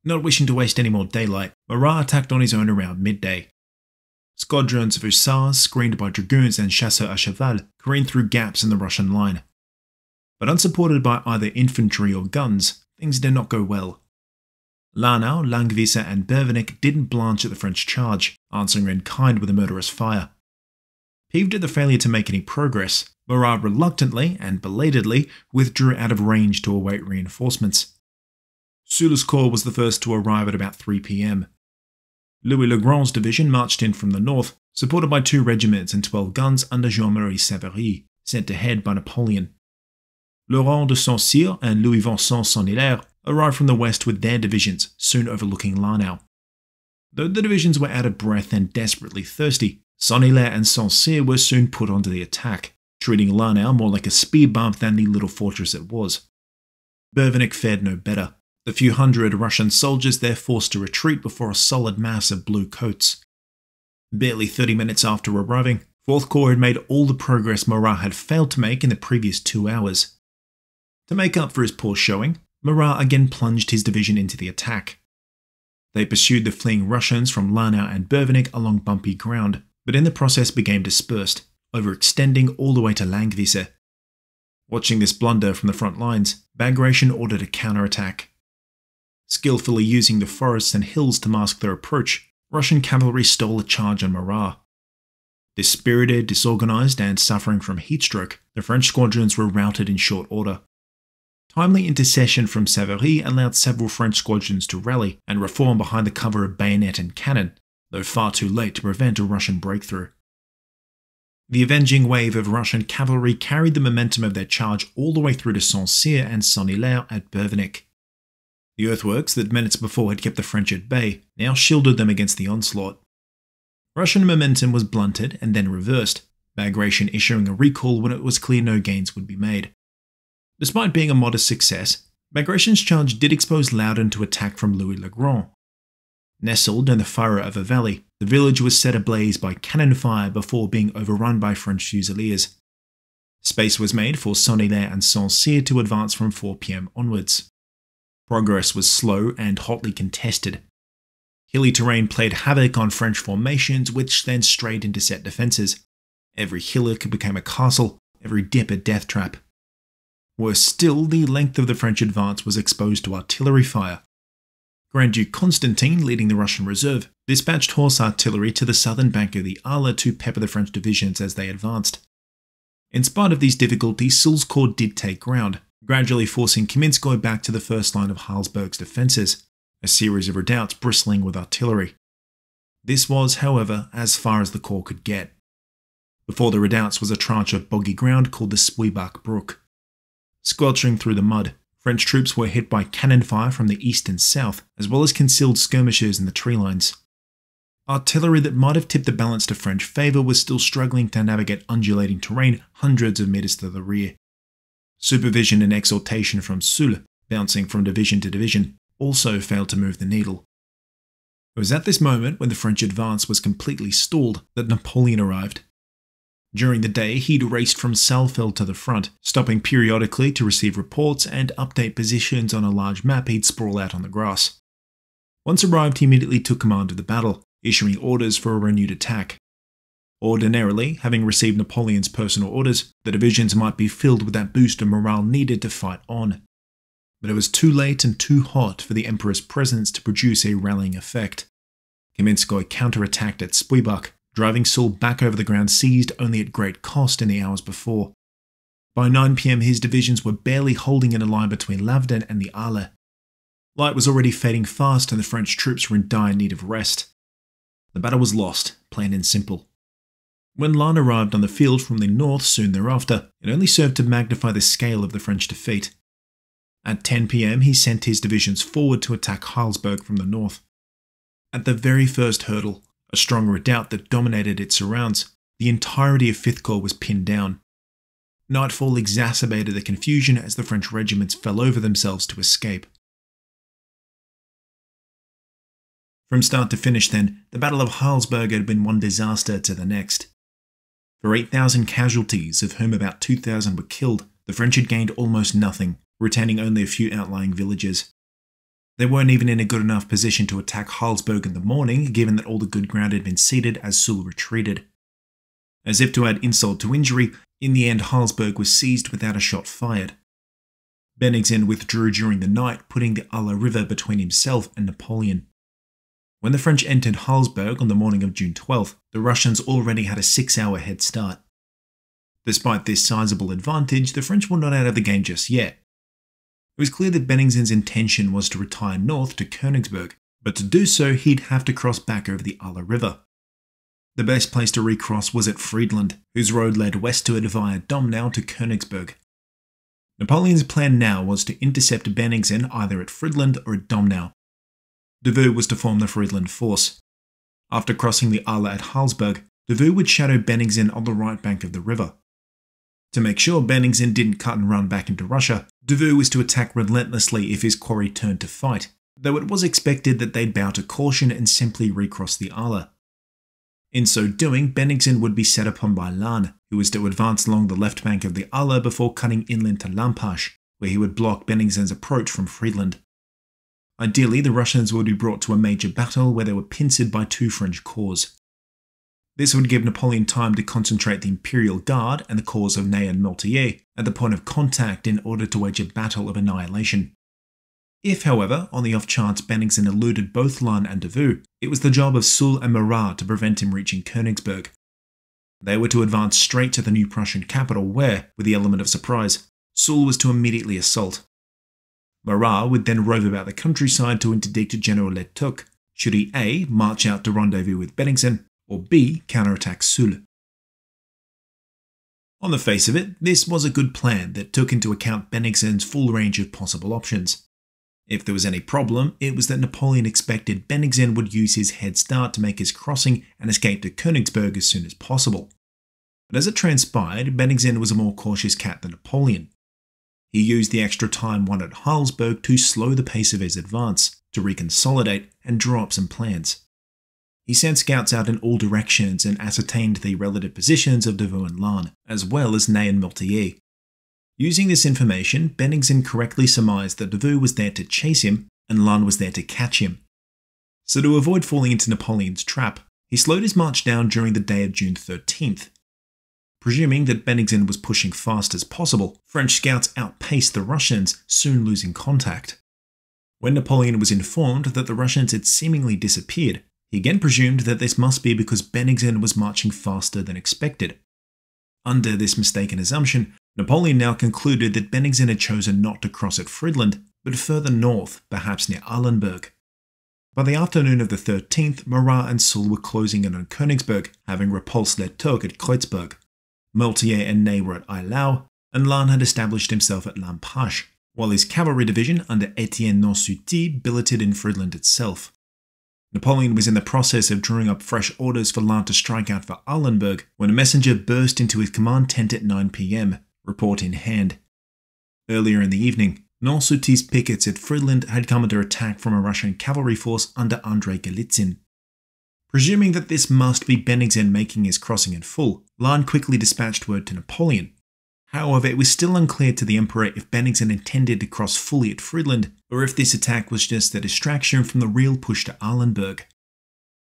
Not wishing to waste any more daylight, Marat attacked on his own around midday. Squadrons of hussars, screened by dragoons and chasseurs à cheval, careened through gaps in the Russian line. But unsupported by either infantry or guns, things did not go well. Lanau, Langwiese and Bövenik didn't blanch at the French charge, answering in kind with a murderous fire. Peeved at the failure to make any progress, Marat reluctantly and belatedly withdrew out of range to await reinforcements. Sully's corps was the first to arrive at about 3 p.m. Louis Le Grand's division marched in from the north, supported by 2 regiments and 12 guns under Jean-Marie Savary, sent ahead by Napoleon. Laurent de Saint-Cyr and Louis-Vincent Saint-Hilaire arrived from the west with their divisions, soon overlooking Lanau. Though the divisions were out of breath and desperately thirsty, Saint-Hilaire and Saint-Cyr were soon put onto the attack, treating Lanau more like a speed bump than the little fortress it was. Bövenik fared no better. The few hundred Russian soldiers there forced to retreat before a solid mass of blue coats. Barely 30 minutes after arriving, 4th Corps had made all the progress Marat had failed to make in the previous 2 hours. To make up for his poor showing, Marat again plunged his division into the attack. They pursued the fleeing Russians from Lanau and Bövenik along bumpy ground, but in the process became dispersed, overextending all the way to Langwiese. Watching this blunder from the front lines, Bagration ordered a counterattack. Skillfully using the forests and hills to mask their approach, Russian cavalry stole a charge on Marat. Dispirited, disorganized, and suffering from heatstroke, the French squadrons were routed in short order. Timely intercession from Savary allowed several French squadrons to rally and reform behind the cover of bayonet and cannon, though far too late to prevent a Russian breakthrough. The avenging wave of Russian cavalry carried the momentum of their charge all the way through to Saint-Cyr and Saint-Hilaire at Bövenik. The earthworks that minutes before had kept the French at bay now shielded them against the onslaught. Russian momentum was blunted and then reversed, Bagration issuing a recall when it was clear no gains would be made. Despite being a modest success, Bagration's charge did expose Loudon to attack from Louis Le Grand. Nestled in the furrow of a valley, the village was set ablaze by cannon fire before being overrun by French fusiliers. Space was made for Saint-Hilaire and Saint-Cyr to advance from 4 p.m. onwards. Progress was slow and hotly contested. Hilly terrain played havoc on French formations, which then strayed into set defences. Every hillock became a castle, every dip a death trap. Worse still, the length of the French advance was exposed to artillery fire. Grand Duke Constantine, leading the Russian reserve, dispatched horse artillery to the southern bank of the Arles to pepper the French divisions as they advanced. In spite of these difficulties, Soul's corps did take ground, gradually forcing Kamenskoye back to the first line of Heilsberg's defences, a series of redoubts bristling with artillery. This was, however, as far as the corps could get. Before the redoubts was a tranche of boggy ground called the Spuibach Brook. Squelching through the mud, French troops were hit by cannon fire from the east and south, as well as concealed skirmishers in the tree lines. Artillery that might have tipped the balance to French favour was still struggling to navigate undulating terrain hundreds of metres to the rear. Supervision and exhortation from Soule, bouncing from division to division, also failed to move the needle. It was at this moment, when the French advance was completely stalled, that Napoleon arrived. During the day, he'd raced from Saalfeld to the front, stopping periodically to receive reports and update positions on a large map he'd sprawl out on the grass. Once arrived, he immediately took command of the battle, issuing orders for a renewed attack. Ordinarily, having received Napoleon's personal orders, the divisions might be filled with that boost of morale needed to fight on. But it was too late and too hot for the Emperor's presence to produce a rallying effect. Kamenskoye counterattacked at Spuibach, driving Soule back over the ground seized only at great cost in the hours before. By 9 p.m. his divisions were barely holding in a line between Lavden and the Arles. Light was already fading fast and the French troops were in dire need of rest. The battle was lost, plain and simple. When Lannes arrived on the field from the north soon thereafter, it only served to magnify the scale of the French defeat, At 10 p.m, he sent his divisions forward to attack Heilsberg from the north. At the very first hurdle, a strong redoubt that dominated its surrounds, the entirety of 5th Corps was pinned down. Nightfall exacerbated the confusion as the French regiments fell over themselves to escape. From start to finish then, the Battle of Heilsberg had been one disaster to the next. For 8,000 casualties, of whom about 2,000 were killed, the French had gained almost nothing, retaining only a few outlying villages. They weren't even in a good enough position to attack Heilsberg in the morning, given that all the good ground had been ceded as Soult retreated. As if to add insult to injury, in the end Heilsberg was seized without a shot fired. Bennigsen withdrew during the night, putting the Aller River between himself and Napoleon. When the French entered Heilsberg on the morning of June 12th, the Russians already had a 6-hour head start. Despite this sizable advantage, the French were not out of the game just yet. It was clear that Bennigsen's intention was to retire north to Königsberg, but to do so he'd have to cross back over the Aller River. The best place to recross was at Friedland, whose road led westward via Domnau to Königsberg. Napoleon's plan now was to intercept Bennigsen either at Friedland or at Domnau. Davout was to form the Friedland force. After crossing the Aller at Heilsberg, Davout would shadow Bennigsen on the right bank of the river. To make sure Bennigsen didn't cut and run back into Russia, Davout was to attack relentlessly if his quarry turned to fight, though it was expected that they'd bow to caution and simply recross the Aller. In so doing, Bennigsen would be set upon by Lannes, who was to advance along the left bank of the Aller before cutting inland to Lampach, where he would block Bennigsen's approach from Friedland. Ideally, the Russians would be brought to a major battle where they were pincered by 2 French corps. This would give Napoleon time to concentrate the Imperial Guard and the corps of Ney and Nolte at the point of contact in order to wage a battle of annihilation. If, however, on the off chance Bennigsen eluded both Lannes and Davout, it was the job of Soult and Marat to prevent him reaching Königsberg. They were to advance straight to the new Prussian capital where, with the element of surprise, Soult was to immediately assault. Marat would then rove about the countryside to interdict General Letuc, should he A. march out to rendezvous with Bennigsen, or B. counterattack Soult. On the face of it, this was a good plan that took into account Bennigsen's full range of possible options. If there was any problem, it was that Napoleon expected Bennigsen would use his head start to make his crossing and escape to Königsberg as soon as possible. But as it transpired, Bennigsen was a more cautious cat than Napoleon. He used the extra time won at Heilsberg to slow the pace of his advance, to reconsolidate and draw up some plans. He sent scouts out in all directions and ascertained the relative positions of Davout and Lannes, as well as Ney and Miltier. Using this information, Bennigsen correctly surmised that Davout was there to chase him and Lannes was there to catch him. So to avoid falling into Napoleon's trap, he slowed his march down during the day of June 13th. Presuming that Bennigsen was pushing fast as possible, French scouts outpaced the Russians, soon losing contact. When Napoleon was informed that the Russians had seemingly disappeared, he again presumed that this must be because Bennigsen was marching faster than expected. Under this mistaken assumption, Napoleon now concluded that Bennigsen had chosen not to cross at Friedland, but further north, perhaps near Arlenburg. By the afternoon of the 13th, Marat and Soult were closing in on Königsberg, having repulsed Letuc at Kreuzberg. Miltier and Ney were at Eylau, and Lannes had established himself at Lampach, while his cavalry division under Etienne Nonsuty billeted in Friedland itself. Napoleon was in the process of drawing up fresh orders for Lannes to strike out for Arlenburg when a messenger burst into his command tent at 9 p.m, report in hand. Earlier in the evening, Nonsuty's pickets at Friedland had come under attack from a Russian cavalry force under Andrei Gallitzin. Presuming that this must be Bennigsen making his crossing in full, Lannes quickly dispatched word to Napoleon. However, it was still unclear to the Emperor if Bennigsen intended to cross fully at Friedland, or if this attack was just a distraction from the real push to Arlenburg.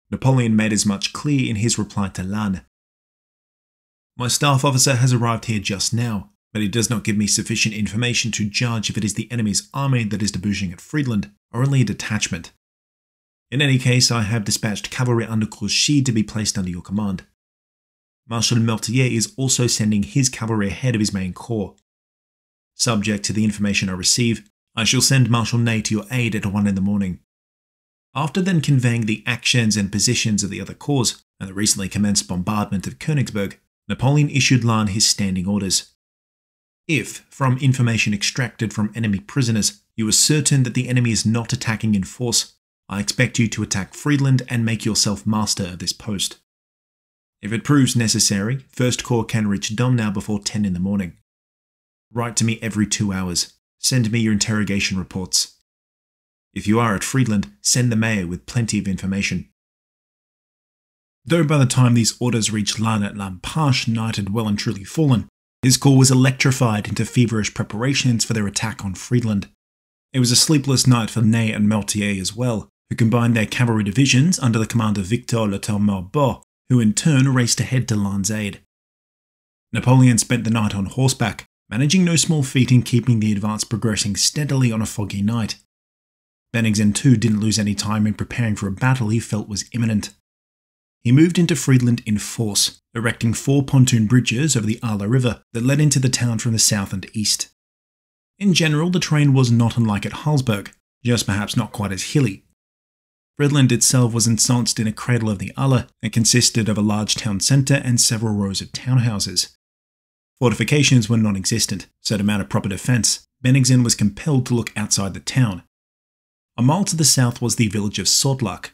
Napoleon made as much clear in his reply to Lannes. My staff officer has arrived here just now, but he does not give me sufficient information to judge if it is the enemy's army that is debouching at Friedland, or only a detachment. In any case, I have dispatched cavalry under Grouchy to be placed under your command. Marshal Miltier is also sending his cavalry ahead of his main corps. Subject to the information I receive, I shall send Marshal Ney to your aid at 1 in the morning. After then conveying the actions and positions of the other corps and the recently commenced bombardment of Königsberg, Napoleon issued Lannes his standing orders. If, from information extracted from enemy prisoners, you are certain that the enemy is not attacking in force, I expect you to attack Friedland and make yourself master of this post. If it proves necessary, 1st Corps can reach Domnau before 10 in the morning. Write to me every 2 hours. Send me your interrogation reports. If you are at Friedland, send the mayor with plenty of information. Though by the time these orders reached Lannes at Lampache, night had well and truly fallen, his corps was electrified into feverish preparations for their attack on Friedland. It was a sleepless night for Ney and Mortier as well, who combined their cavalry divisions under the command of Victor Le Tourmont-Beau, who in turn raced ahead to Lannes' aid. Napoleon spent the night on horseback, managing no small feat in keeping the advance progressing steadily on a foggy night. Bennigsen too didn't lose any time in preparing for a battle he felt was imminent. He moved into Friedland in force, erecting 4 pontoon bridges over the Arla River that led into the town from the south and east. In general, the terrain was not unlike at Heilsberg, just perhaps not quite as hilly. Friedland itself was ensconced in a cradle of the Arla and consisted of a large town centre and several rows of townhouses. Fortifications were non-existent, so to mount a proper defence, Bennigsen was compelled to look outside the town. A mile to the south was the village of Sortlack.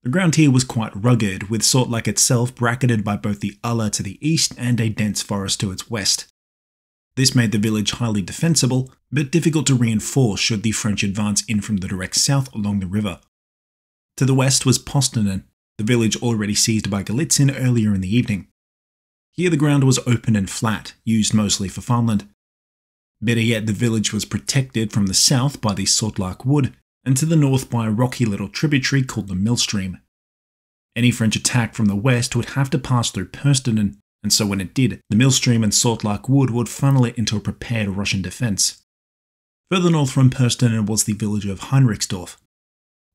The ground here was quite rugged, with Sortlack itself bracketed by both the Arla to the east and a dense forest to its west. This made the village highly defensible, but difficult to reinforce should the French advance in from the direct south along the river. To the west was Postenen, the village already seized by Galitzin earlier in the evening. Here the ground was open and flat, used mostly for farmland. Better yet, the village was protected from the south by the Sortlack Wood, and to the north by a rocky little tributary called the Millstream. Any French attack from the west would have to pass through Postenen, and so when it did, the Millstream and Sortlack Wood would funnel it into a prepared Russian defence. Further north from Postenen was the village of Heinrichsdorf.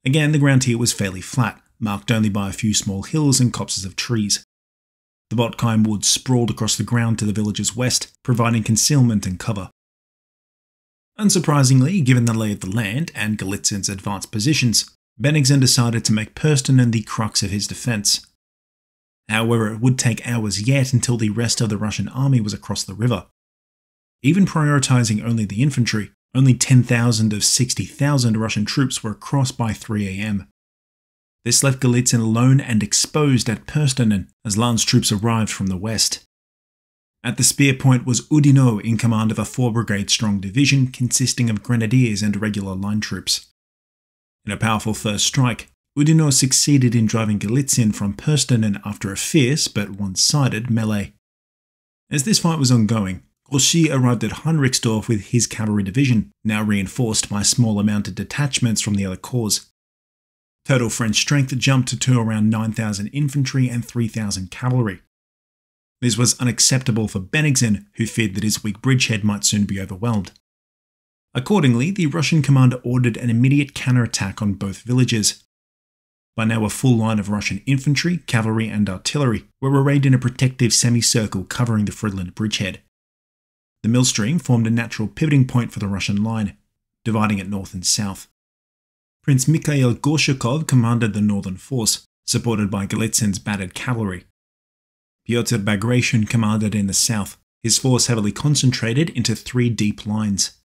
Again, the ground here was fairly flat, marked only by a few small hills and copses of trees. The Botkheim Wood sprawled across the ground to the village's west, providing concealment and cover. Unsurprisingly, given the lay of the land and Galitzin's advanced positions, Bennigsen decided to make Postenen the crux of his defence. However, it would take hours yet until the rest of the Russian army was across the river. Even prioritising only the infantry, only 10,000 of 60,000 Russian troops were across by 3 AM. This left Galitzin alone and exposed at Postenen as Lannes' troops arrived from the west. At the spear point was Oudinot in command of a 4-brigade-strong division consisting of grenadiers and regular line troops. In a powerful first strike, Oudinot succeeded in driving Galitzin from Postenen after a fierce but one-sided melee. As this fight was ongoing, Grouchy arrived at Heinrichsdorf with his cavalry division, now reinforced by smaller mounted detachments from the other corps. Total French strength jumped to around 9,000 infantry and 3,000 cavalry. This was unacceptable for Bennigsen, who feared that his weak bridgehead might soon be overwhelmed. Accordingly, the Russian commander ordered an immediate counterattack on both villages. By now a full line of Russian infantry, cavalry and artillery were arrayed in a protective semicircle covering the Friedland bridgehead. The Millstream formed a natural pivoting point for the Russian line, dividing it north and south. Prince Mikhail Gorshakov commanded the northern force, supported by Galitzin's battered cavalry. Pyotr Bagration commanded in the south, his force heavily concentrated into 3 deep lines.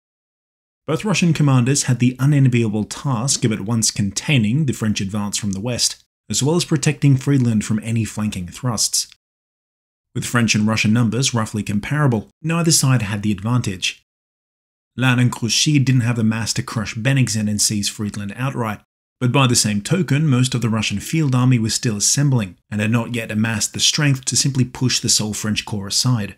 Both Russian commanders had the unenviable task of at once containing the French advance from the west, as well as protecting Friedland from any flanking thrusts. With French and Russian numbers roughly comparable, neither side had the advantage. Lannes and Grouchy didn't have the mass to crush Bennigsen and seize Friedland outright, but by the same token, most of the Russian field army was still assembling, and had not yet amassed the strength to simply push the sole French corps aside.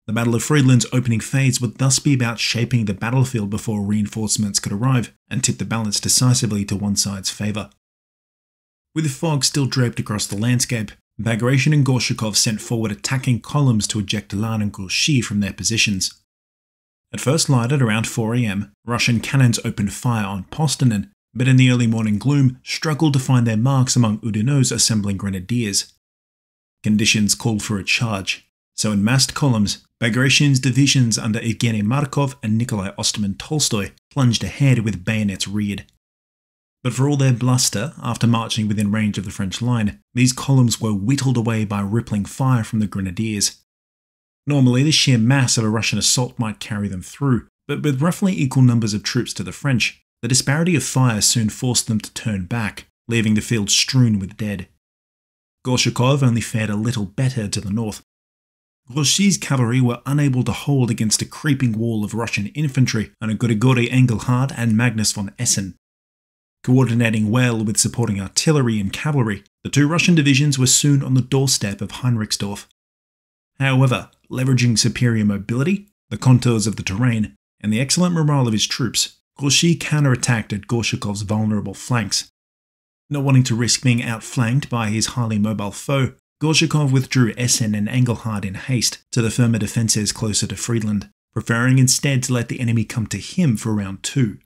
The Battle of Friedland's opening phase would thus be about shaping the battlefield before reinforcements could arrive, and tip the balance decisively to one side's favour. With fog still draped across the landscape, Bagration and Gorshakov sent forward attacking columns to eject Lannes and Grouchy from their positions. At first light at around 4 AM, Russian cannons opened fire on Postenen, but in the early morning gloom struggled to find their marks among Oudinot's assembling grenadiers. Conditions called for a charge, so in massed columns, Bagration's divisions under Evgeny Markov and Nikolai Osterman-Tolstoy plunged ahead with bayonets reared. But for all their bluster, after marching within range of the French line, these columns were whittled away by rippling fire from the grenadiers. Normally, the sheer mass of a Russian assault might carry them through, but with roughly equal numbers of troops to the French, the disparity of fire soon forced them to turn back, leaving the field strewn with dead. Gorshakov only fared a little better to the north. Grouchy's cavalry were unable to hold against a creeping wall of Russian infantry under Grigori Engelhard and Magnus von Essen. Coordinating well with supporting artillery and cavalry, the two Russian divisions were soon on the doorstep of Heinrichsdorf. However, leveraging superior mobility, the contours of the terrain, and the excellent morale of his troops, Grouchy counterattacked at Gorshakov's vulnerable flanks. Not wanting to risk being outflanked by his highly mobile foe, Gorshakov withdrew Essen and Engelhard in haste to the firmer defences closer to Friedland, preferring instead to let the enemy come to him for round 2.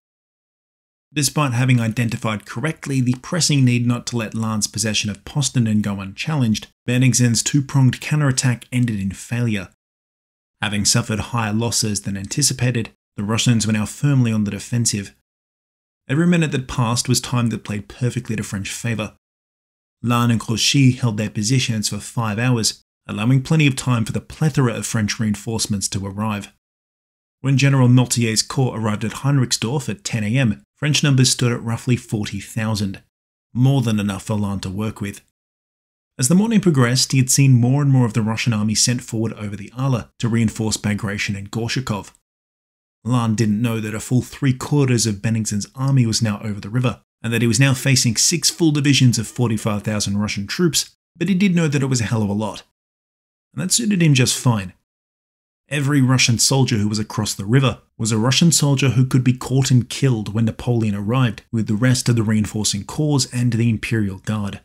Despite having identified correctly the pressing need not to let Lannes' possession of Postinen go unchallenged, Bennigsen's two-pronged counterattack ended in failure. Having suffered higher losses than anticipated, the Russians were now firmly on the defensive. Every minute that passed was time that played perfectly to French favour. Lannes and Grouchy held their positions for 5 hours, allowing plenty of time for the plethora of French reinforcements to arrive. When General Nolte's corps arrived at Heinrichsdorf at 10 AM, French numbers stood at roughly 40,000, more than enough for Lannes to work with. As the morning progressed, he had seen more and more of the Russian army sent forward over the Aller to reinforce Bagration and Gorshakov. Lannes didn't know that a full 3/4 of Bennigsen's army was now over the river, and that he was now facing 6 full divisions of 45,000 Russian troops, but he did know that it was a hell of a lot. And that suited him just fine. Every Russian soldier who was across the river was a Russian soldier who could be caught and killed when Napoleon arrived with the rest of the reinforcing corps and the Imperial Guard.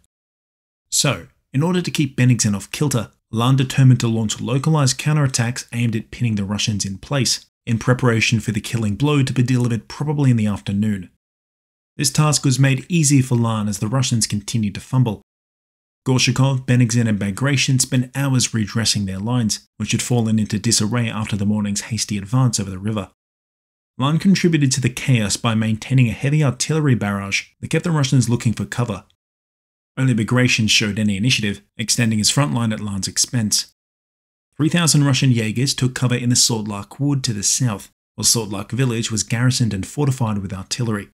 So, in order to keep Bennigsen off kilter, Lannes determined to launch localized counterattacks aimed at pinning the Russians in place, in preparation for the killing blow to be delivered probably in the afternoon. This task was made easy for Lannes as the Russians continued to fumble. Gorshakov, Bennigsen and Bagration spent hours redressing their lines, which had fallen into disarray after the morning's hasty advance over the river. Lannes contributed to the chaos by maintaining a heavy artillery barrage that kept the Russians looking for cover. Only Bagration showed any initiative, extending his front line at Lannes' expense. 3,000 Russian Jaegers took cover in the Swordlark Wood to the south, while Swordlark Village was garrisoned and fortified with artillery.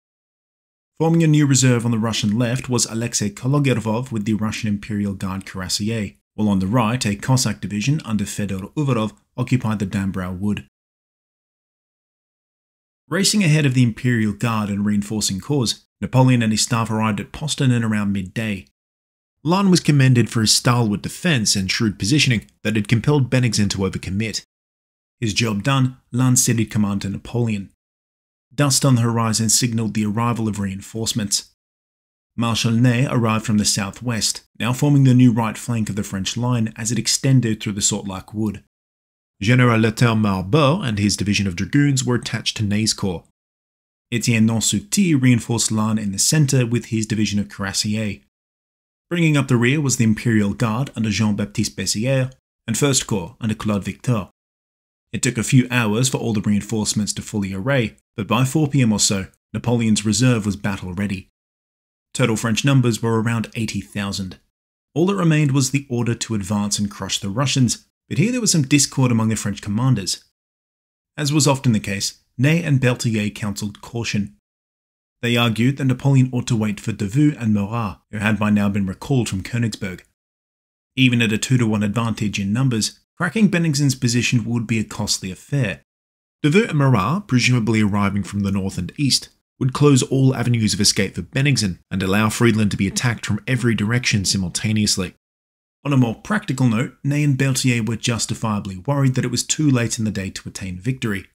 Forming a new reserve on the Russian left was Alexei Kologervov with the Russian Imperial Guard Cuirassiers, while on the right a Cossack division under Fedor Uvarov occupied the Dambrow Wood. Racing ahead of the Imperial Guard and reinforcing corps, Napoleon and his staff arrived at Postinen around midday. Lannes was commended for his stalwart defence and shrewd positioning that had compelled Bennigsen to overcommit. His job done, Lannes ceded command to Napoleon. Dust on the horizon signalled the arrival of reinforcements. Marshal Ney arrived from the southwest, now forming the new right flank of the French line as it extended through the Swordlark Wood. General Lieutenant Marbeau and his division of dragoons were attached to Ney's corps. Etienne Nansouty reinforced Lannes in the centre with his division of cuirassiers. Bringing up the rear was the Imperial Guard under Jean-Baptiste Bessières and First Corps under Claude Victor. It took a few hours for all the reinforcements to fully array, but by 4 PM or so, Napoleon's reserve was battle ready. Total French numbers were around 80,000. All that remained was the order to advance and crush the Russians, but here there was some discord among the French commanders. As was often the case, Ney and Berthier counselled caution. They argued that Napoleon ought to wait for Davout and Murat, who had by now been recalled from Königsberg. Even at a 2-to-1 advantage in numbers, cracking Bennigsen's position would be a costly affair. Davout and Murat, presumably arriving from the north and east, would close all avenues of escape for Bennigsen and allow Friedland to be attacked from every direction simultaneously. On a more practical note, Ney and Berthier were justifiably worried that it was too late in the day to attain victory.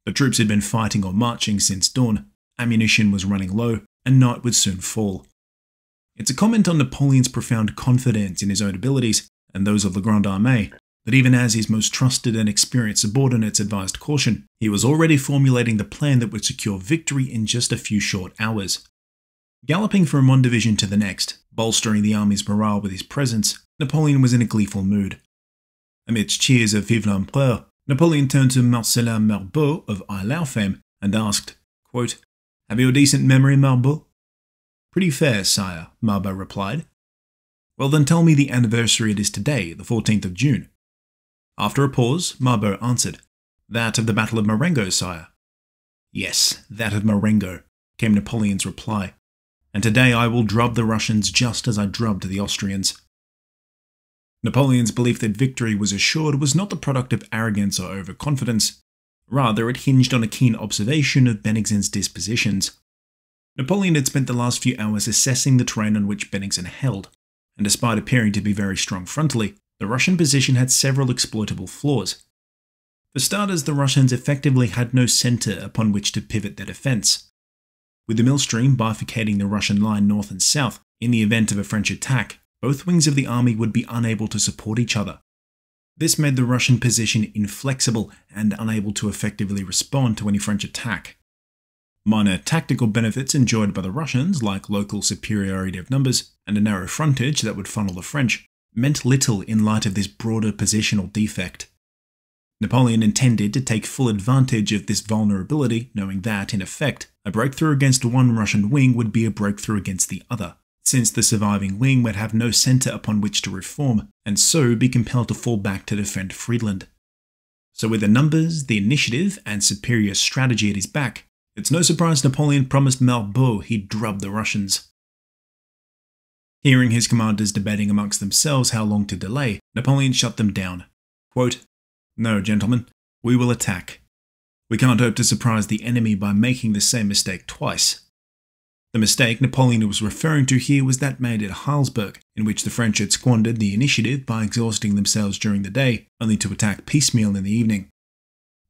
The troops had been fighting or marching since dawn, ammunition was running low, and night would soon fall. It's a comment on Napoleon's profound confidence in his own abilities, and those of the Grande Armée, that even as his most trusted and experienced subordinates advised caution, he was already formulating the plan that would secure victory in just a few short hours. Galloping from one division to the next, bolstering the army's morale with his presence, Napoleon was in a gleeful mood. Amidst cheers of Vive l'Empereur, Napoleon turned to Marcelin Marbeau of Eylau fame and asked, quote, "Have you a decent memory, Marbeau?" "Pretty fair, sire," Marbeau replied. "Well then tell me the anniversary it is today, the 14th of June. After a pause, Marebeau answered, "That of the Battle of Marengo, sire." "Yes, that of Marengo," came Napoleon's reply. "And today I will drub the Russians just as I drubbed the Austrians." Napoleon's belief that victory was assured was not the product of arrogance or overconfidence. Rather, it hinged on a keen observation of Bennigsen's dispositions. Napoleon had spent the last few hours assessing the terrain on which Bennigsen held, and despite appearing to be very strong frontally, the Russian position had several exploitable flaws. For starters, the Russians effectively had no centre upon which to pivot their defence. With the Millstream bifurcating the Russian line north and south, in the event of a French attack, both wings of the army would be unable to support each other. This made the Russian position inflexible and unable to effectively respond to any French attack. Minor tactical benefits enjoyed by the Russians, like local superiority of numbers and a narrow frontage that would funnel the French, meant little in light of this broader positional defect. Napoleon intended to take full advantage of this vulnerability, knowing that, in effect, a breakthrough against one Russian wing would be a breakthrough against the other, since the surviving wing would have no centre upon which to reform, and so be compelled to fall back to defend Friedland. So with the numbers, the initiative, and superior strategy at his back, it's no surprise Napoleon promised Marebeau he'd drub the Russians. Hearing his commanders debating amongst themselves how long to delay, Napoleon shut them down. Quote, "No, gentlemen, we will attack. We can't hope to surprise the enemy by making the same mistake twice." The mistake Napoleon was referring to here was that made at Heilsberg, in which the French had squandered the initiative by exhausting themselves during the day, only to attack piecemeal in the evening.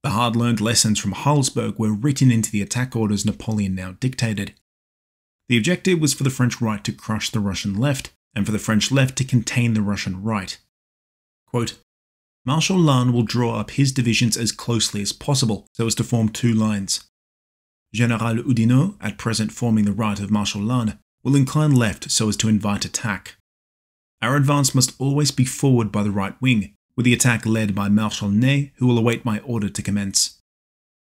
The hard-learned lessons from Heilsberg were written into the attack orders Napoleon now dictated. The objective was for the French right to crush the Russian left, and for the French left to contain the Russian right. Quote, "Marshal Lannes will draw up his divisions as closely as possible, so as to form two lines. General Oudinot, at present forming the right of Marshal Lannes, will incline left so as to invite attack. Our advance must always be forward by the right wing, with the attack led by Marshal Ney, who will await my order to commence.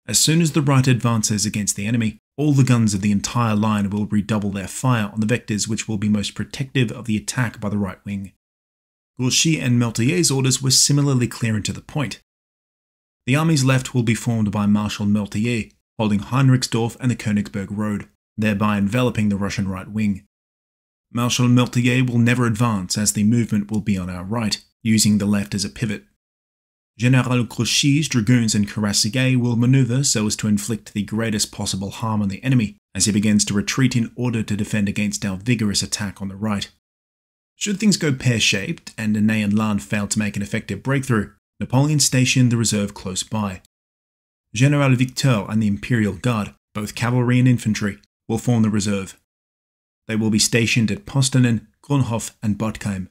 As soon as the right advances against the enemy, all the guns of the entire line will redouble their fire on the vectors which will be most protective of the attack by the right wing." Grouchy and Meltier's orders were similarly clear and to the point. The army's left will be formed by Marshal Meltier, holding Heinrichsdorf and the Königsberg Road, thereby enveloping the Russian right wing. Marshal Meltier will never advance as the movement will be on our right, using the left as a pivot. General Grouchy's dragoons and cuirassiers will maneuver so as to inflict the greatest possible harm on the enemy as he begins to retreat in order to defend against our vigorous attack on the right. Should things go pear-shaped and Ney and Lannes fail to make an effective breakthrough, Napoleon stationed the reserve close by. General Victor and the Imperial Guard, both cavalry and infantry, will form the reserve. They will be stationed at Postenen, Kronhof and Botkheim.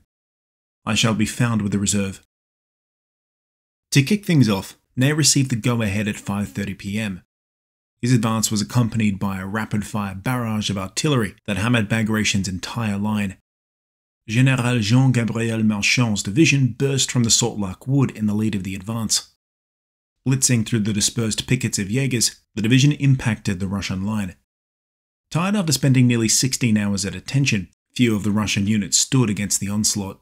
I shall be found with the reserve. To kick things off, Ney received the go-ahead at 5:30 p.m. His advance was accompanied by a rapid-fire barrage of artillery that hammered Bagration's entire line. General Jean-Gabriel Marchand's division burst from the Salt-Lark Wood in the lead of the advance. Blitzing through the dispersed pickets of Jaegers, the division impacted the Russian line. Tired after spending nearly 16 hours at attention, few of the Russian units stood against the onslaught.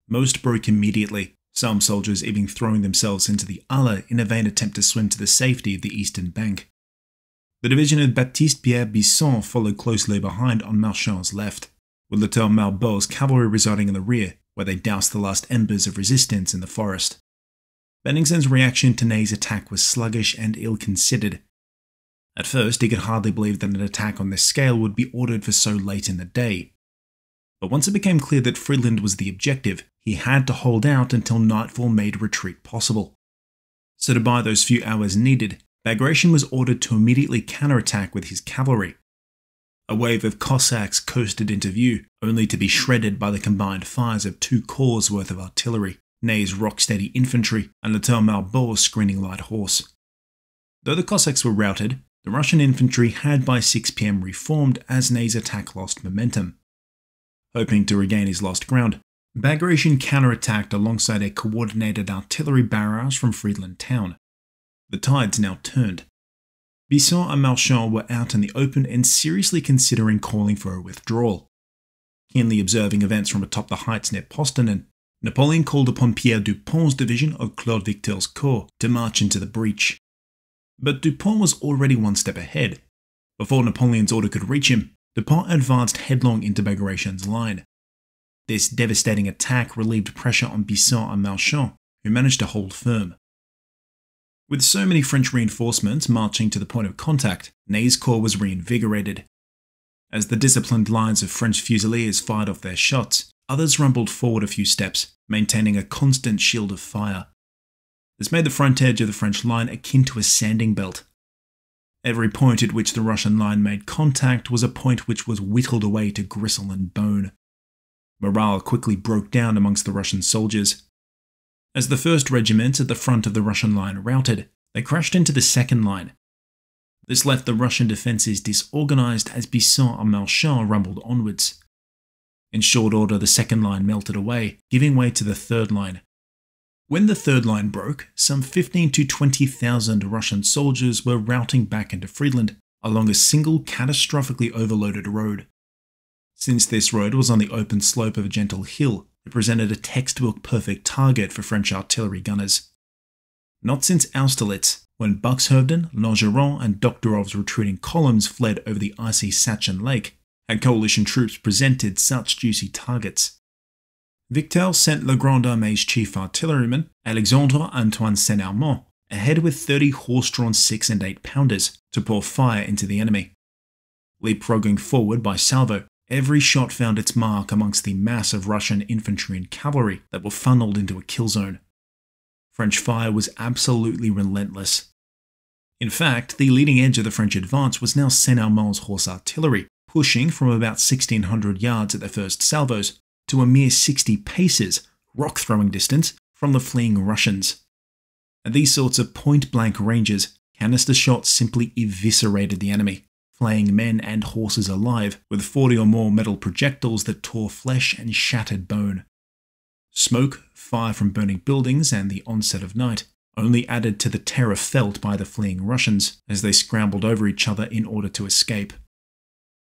Most broke immediately, some soldiers even throwing themselves into the Aller in a vain attempt to swim to the safety of the eastern bank. The division of Baptiste-Pierre Bisson followed closely behind on Marchand's left, with Lieutenant Marebeau's cavalry residing in the rear, where they doused the last embers of resistance in the forest. Bennigsen's reaction to Ney's attack was sluggish and ill-considered. At first, he could hardly believe that an attack on this scale would be ordered for so late in the day. But once it became clear that Friedland was the objective, he had to hold out until nightfall made retreat possible. So to buy those few hours needed, Bagration was ordered to immediately counterattack with his cavalry. A wave of Cossacks coasted into view, only to be shredded by the combined fires of 2 corps worth of artillery, Ney's rock-steady infantry, and Lieutenant Marebeau's screening light horse. Though the Cossacks were routed, the Russian infantry had by 6 p.m. reformed as Ney's attack lost momentum. Hoping to regain his lost ground, Bagration counterattacked alongside a coordinated artillery barrage from Friedland town. The tides now turned. Bisson and Marchand were out in the open and seriously considering calling for a withdrawal. Keenly observing events from atop the heights near Postenen, Napoleon called upon Pierre Dupont's division of Claude Victor's corps to march into the breach. But Dupont was already one step ahead. Before Napoleon's order could reach him, Dupont advanced headlong into Bagration's line. This devastating attack relieved pressure on Bisson and Marchand, who managed to hold firm. With so many French reinforcements marching to the point of contact, Ney's corps was reinvigorated. As the disciplined lines of French fusiliers fired off their shots, others rumbled forward a few steps, maintaining a constant shield of fire. This made the front edge of the French line akin to a sanding belt. Every point at which the Russian line made contact was a point which was whittled away to gristle and bone. Morale quickly broke down amongst the Russian soldiers. As the 1st Regiment at the front of the Russian line routed, they crashed into the 2nd line. This left the Russian defences disorganised as Bisson and Marchand rumbled onwards. In short order, the 2nd line melted away, giving way to the 3rd line. When the 3rd line broke, some 15,000 to 20,000 Russian soldiers were routing back into Friedland along a single catastrophically overloaded road. Since this road was on the open slope of a gentle hill, it presented a textbook perfect target for French artillery gunners. Not since Austerlitz, when Buxhovden, Langeron and Doktorov's retreating columns fled over the icy Sachin Lake, had coalition troops presented such juicy targets. Victor sent La Grande Armée's chief artilleryman, Alexandre Antoine Saint-Armand, ahead with 30 horse-drawn 6- and 8-pounders to pour fire into the enemy. Leapfrogging forward by salvo, every shot found its mark amongst the mass of Russian infantry and cavalry that were funneled into a kill zone. French fire was absolutely relentless. In fact, the leading edge of the French advance was now Saint-Armand's horse artillery, pushing from about 1,600 yards at their first salvos to a mere 60 paces, rock-throwing distance, from the fleeing Russians. At these sorts of point-blank ranges, canister shots simply eviscerated the enemy, flaying men and horses alive with 40 or more metal projectiles that tore flesh and shattered bone. Smoke, fire from burning buildings, and the onset of night only added to the terror felt by the fleeing Russians as they scrambled over each other in order to escape.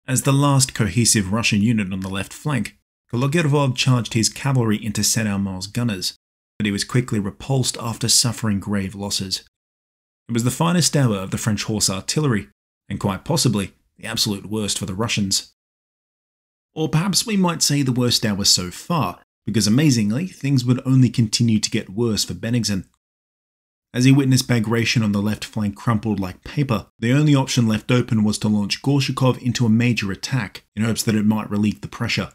As the last cohesive Russian unit on the left flank, Kologervov charged his cavalry into Saint-Armand's gunners, but he was quickly repulsed after suffering grave losses. It was the finest hour of the French horse artillery, and quite possibly the absolute worst for the Russians. Or perhaps we might say the worst hour so far, because amazingly, things would only continue to get worse for Bennigsen. As he witnessed Bagration on the left flank crumpled like paper, the only option left open was to launch Gorshkov into a major attack in hopes that it might relieve the pressure.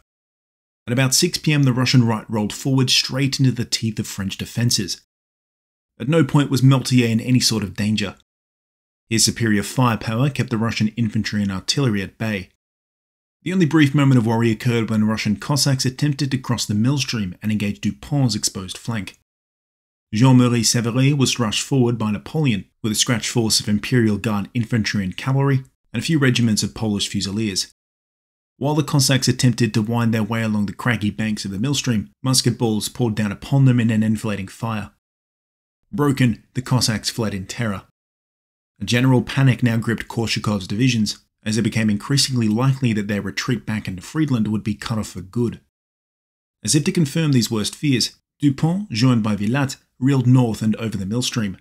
At about 6 PM, the Russian right rolled forward straight into the teeth of French defences. At no point was Meltier in any sort of danger. His superior firepower kept the Russian infantry and artillery at bay. The only brief moment of worry occurred when Russian Cossacks attempted to cross the Millstream and engage Dupont's exposed flank. Jean-Marie Sévère was rushed forward by Napoleon with a scratch force of Imperial Guard infantry and cavalry and a few regiments of Polish fusiliers. While the Cossacks attempted to wind their way along the craggy banks of the Millstream, musket balls poured down upon them in an enfilading fire. Broken, the Cossacks fled in terror. A general panic now gripped Korshakov's divisions, as it became increasingly likely that their retreat back into Friedland would be cut off for good. As if to confirm these worst fears, Dupont, joined by Villatte, reeled north and over the Millstream.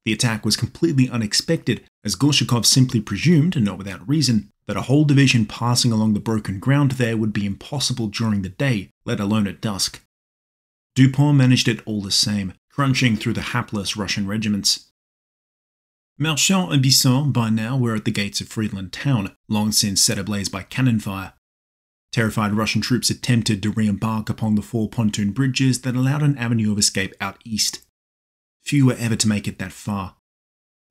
The attack was completely unexpected, as Gorshkov simply presumed, and not without reason, that a whole division passing along the broken ground there would be impossible during the day, let alone at dusk. Dupont managed it all the same, crunching through the hapless Russian regiments. Marchand and Bisson by now were at the gates of Friedland town, long since set ablaze by cannon fire. Terrified Russian troops attempted to re-embark upon the 4 pontoon bridges that allowed an avenue of escape out east. Few were ever to make it that far.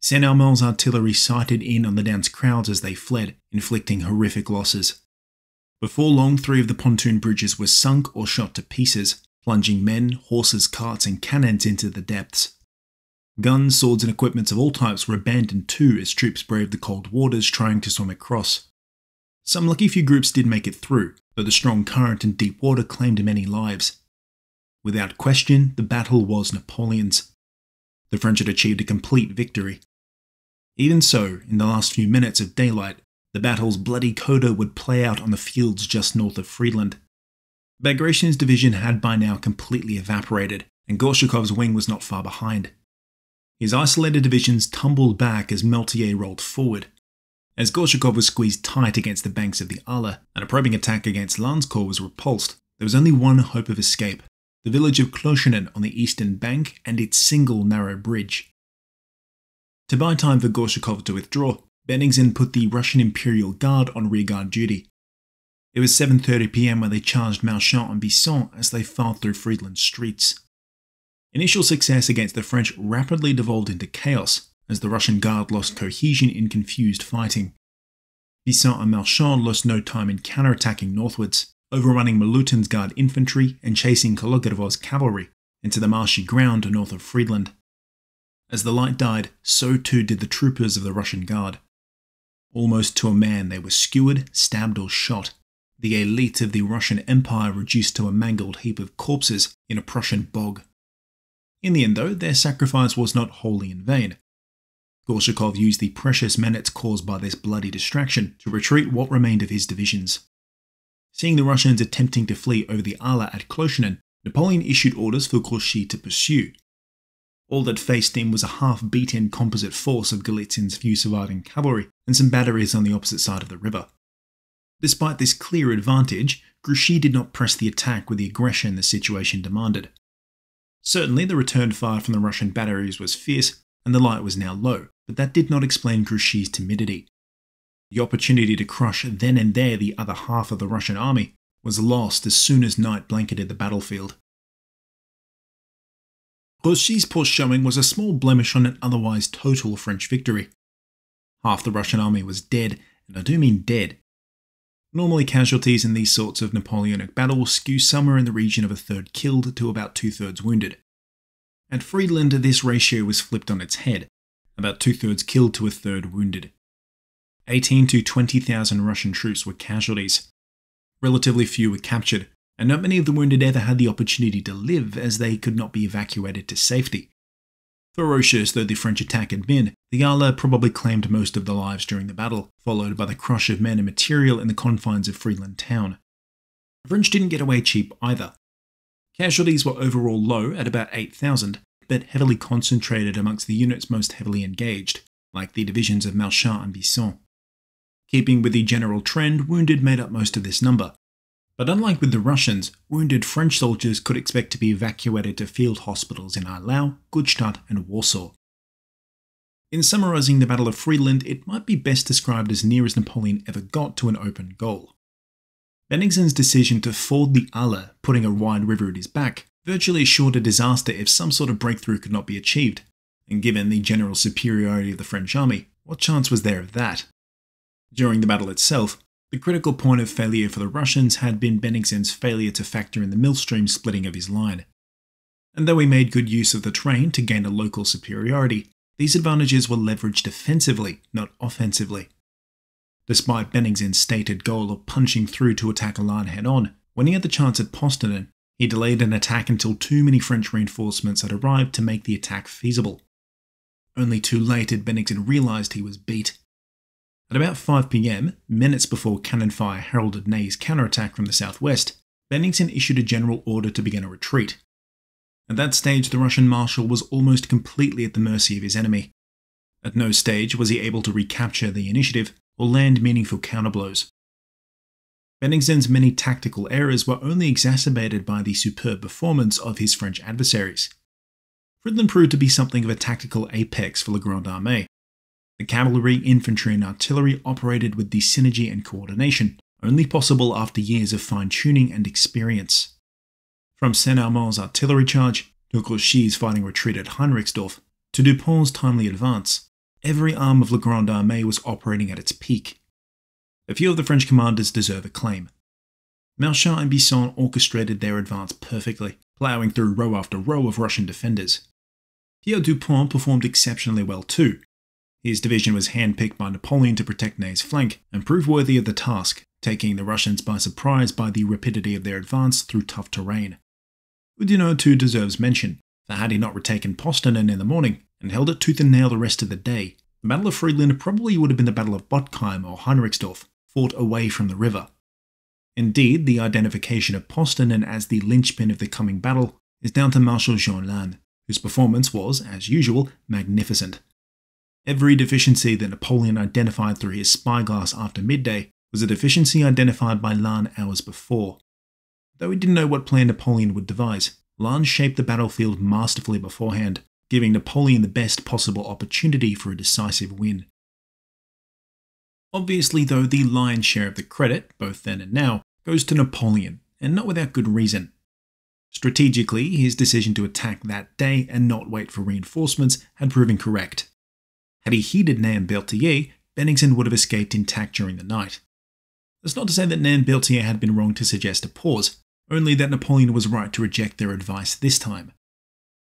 Saint-Armand's artillery sighted in on the dense crowds as they fled, inflicting horrific losses. Before long, 3 of the pontoon bridges were sunk or shot to pieces, plunging men, horses, carts and cannons into the depths. Guns, swords and equipments of all types were abandoned too as troops braved the cold waters trying to swim across. Some lucky few groups did make it through, though the strong current and deep water claimed many lives. Without question, the battle was Napoleon's. The French had achieved a complete victory. Even so, in the last few minutes of daylight, the battle's bloody coda would play out on the fields just north of Friedland. Bagration's division had by now completely evaporated, and Gorshakov's wing was not far behind. His isolated divisions tumbled back as Meltier rolled forward. As Gorshakov was squeezed tight against the banks of the Aller, and a probing attack against Lannes' corps was repulsed, there was only one hope of escape: the village of Kloschenen on the eastern bank and its single narrow bridge. To buy time for Gorshakov to withdraw, Bennigsen put the Russian Imperial Guard on rearguard duty. It was 7:30 PM when they charged Marchand and Bisson as they filed through Friedland's streets. Initial success against the French rapidly devolved into chaos as the Russian Guard lost cohesion in confused fighting. Bisson and Marchand lost no time in counterattacking northwards, overrunning Milutin's Guard infantry and chasing Kologatov's cavalry into the marshy ground north of Friedland. As the light died, so too did the troopers of the Russian Guard. Almost to a man they were skewered, stabbed or shot, the elite of the Russian Empire reduced to a mangled heap of corpses in a Prussian bog. In the end, though, their sacrifice was not wholly in vain. Gorshakov used the precious minutes caused by this bloody distraction to retreat what remained of his divisions. Seeing the Russians attempting to flee over the Aller at Kloschenen, Napoleon issued orders for Grouchy to pursue. All that faced him was a half-beaten composite force of Galitzin's few surviving cavalry and some batteries on the opposite side of the river. Despite this clear advantage, Grouchy did not press the attack with the aggression the situation demanded. Certainly, the return fire from the Russian batteries was fierce, and the light was now low, but that did not explain Grouchy's timidity. The opportunity to crush then and there the other half of the Russian army was lost as soon as night blanketed the battlefield. Grouchy's poor showing was a small blemish on an otherwise total French victory. Half the Russian army was dead, and I do mean dead. Normally, casualties in these sorts of Napoleonic battles skew somewhere in the region of a third killed to about 2/3 wounded. At Friedland, this ratio was flipped on its head, about 2/3 killed to a third wounded. 18 to 20,000 Russian troops were casualties. Relatively few were captured, and not many of the wounded ever had the opportunity to live as they could not be evacuated to safety. Ferocious though the French attack had been, the Aller probably claimed most of the lives during the battle, followed by the crush of men and material in the confines of Friedland town. The French didn't get away cheap either. Casualties were overall low at about 8,000, but heavily concentrated amongst the units most heavily engaged, like the divisions of Marchand and Bisson. Keeping with the general trend, wounded made up most of this number. But unlike with the Russians, wounded French soldiers could expect to be evacuated to field hospitals in Eylau, Gutstadt and Warsaw. In summarising the Battle of Friedland, it might be best described as near as Napoleon ever got to an open goal. Bennigsen's decision to ford the Aller, putting a wide river at his back, virtually assured a disaster if some sort of breakthrough could not be achieved, and given the general superiority of the French army, what chance was there of that? During the battle itself, the critical point of failure for the Russians had been Bennigsen's failure to factor in the millstream splitting of his line. And though he made good use of the terrain to gain a local superiority, these advantages were leveraged defensively, not offensively. Despite Bennigsen's stated goal of punching through to attack a line head-on, when he had the chance at Postinen, he delayed an attack until too many French reinforcements had arrived to make the attack feasible. Only too late had Bennigsen realised he was beat. At about 5 PM, minutes before cannon fire heralded Ney's counterattack from the southwest, Bennigsen issued a general order to begin a retreat. At that stage, the Russian marshal was almost completely at the mercy of his enemy. At no stage was he able to recapture the initiative or land meaningful counterblows. Bennigsen's many tactical errors were only exacerbated by the superb performance of his French adversaries. Friedland proved to be something of a tactical apex for the Grande Armée. The cavalry, infantry and artillery operated with the synergy and coordination, only possible after years of fine-tuning and experience. From Saint-Armand's artillery charge, to Grouchy's fighting retreat at Heinrichsdorf, to Dupont's timely advance, every arm of La Grande Armée was operating at its peak. A few of the French commanders deserve acclaim. Marchand and Bisson orchestrated their advance perfectly, ploughing through row after row of Russian defenders. Pierre Dupont performed exceptionally well too. His division was handpicked by Napoleon to protect Ney's flank and proved worthy of the task, taking the Russians by surprise by the rapidity of their advance through tough terrain. Oudinot too deserves mention, for had he not retaken Postinen in the morning and held it tooth and nail the rest of the day, the Battle of Friedland probably would have been the Battle of Bottheim or Heinrichsdorf, fought away from the river. Indeed, the identification of Postanen as the linchpin of the coming battle is down to Marshal Jean Lannes, whose performance was, as usual, magnificent. Every deficiency that Napoleon identified through his spyglass after Midday was a deficiency identified by Lannes hours before. Though he didn't know what plan Napoleon would devise, Lannes shaped the battlefield masterfully beforehand, giving Napoleon the best possible opportunity for a decisive win. Obviously, though, the lion's share of the credit, both then and now, goes to Napoleon, and not without good reason. Strategically, his decision to attack that day and not wait for reinforcements had proven correct. Had he heeded Nain-Berthier, Bennigsen would have escaped intact during the night. That's not to say that Nain-Berthier had been wrong to suggest a pause, only that Napoleon was right to reject their advice this time.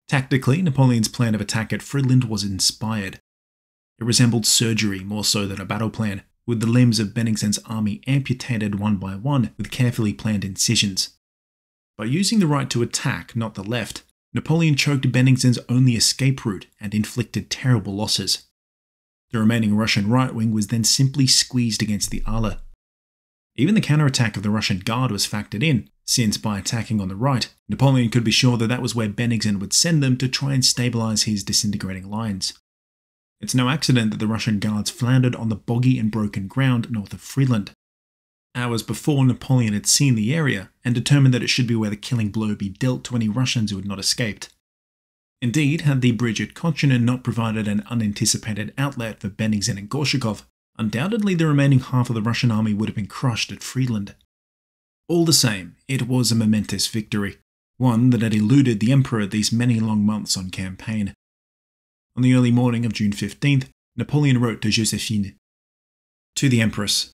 Tactically, Napoleon's plan of attack at Friedland was inspired. It resembled surgery more so than a battle plan, with the limbs of Bennigsen's army amputated one by one with carefully planned incisions. By using the right to attack, not the left, Napoleon choked Bennigsen's only escape route and inflicted terrible losses. The remaining Russian right wing was then simply squeezed against the Alle. Even the counterattack of the Russian Guard was factored in, since by attacking on the right, Napoleon could be sure that that was where Bennigsen would send them to try and stabilise his disintegrating lines. It's no accident that the Russian Guards floundered on the boggy and broken ground north of Friedland. Hours before, Napoleon had seen the area and determined that it should be where the killing blow be dealt to any Russians who had not escaped. Indeed, had the bridge at Kochinen not provided an unanticipated outlet for Bennigsen and Gorshkov, undoubtedly the remaining half of the Russian army would have been crushed at Friedland. All the same, it was a momentous victory, one that had eluded the Emperor these many long months on campaign. On the early morning of June 15th, Napoleon wrote to Josephine, "To the Empress,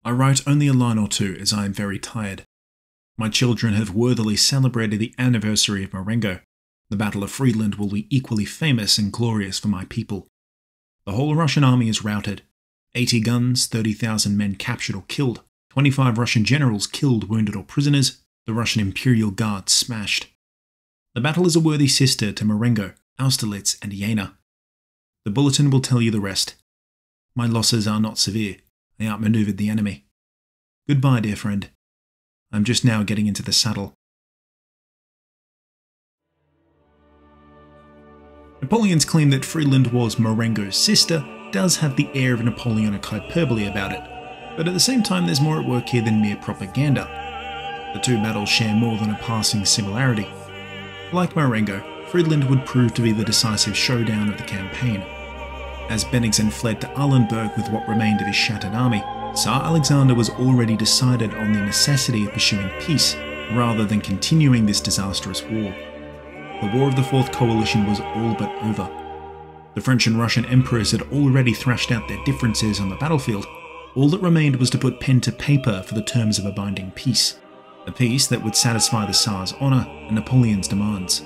I write only a line or two as I am very tired. My children have worthily celebrated the anniversary of Marengo. The Battle of Friedland will be equally famous and glorious for my people. The whole Russian army is routed. 80 guns, 30,000 men captured or killed, 25 Russian generals killed, wounded or prisoners, the Russian Imperial Guard smashed. The battle is a worthy sister to Marengo, Austerlitz and Jena. The bulletin will tell you the rest. My losses are not severe. I outmaneuvered the enemy. Goodbye, dear friend. I'm just now getting into the saddle." Napoleon's claim that Friedland was Marengo's sister does have the air of Napoleonic hyperbole about it, but at the same time there's more at work here than mere propaganda. The two battles share more than a passing similarity. Like Marengo, Friedland would prove to be the decisive showdown of the campaign. As Bennigsen fled to Arlenburg with what remained of his shattered army, Tsar Alexander was already decided on the necessity of pursuing peace rather than continuing this disastrous war. The War of the Fourth Coalition was all but over. The French and Russian emperors had already thrashed out their differences on the battlefield. All that remained was to put pen to paper for the terms of a binding peace, a peace that would satisfy the Tsar's honour and Napoleon's demands.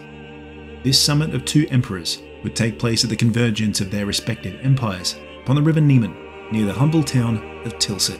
This summit of two emperors would take place at the convergence of their respective empires upon the river Niemen, near the humble town of Tilsit.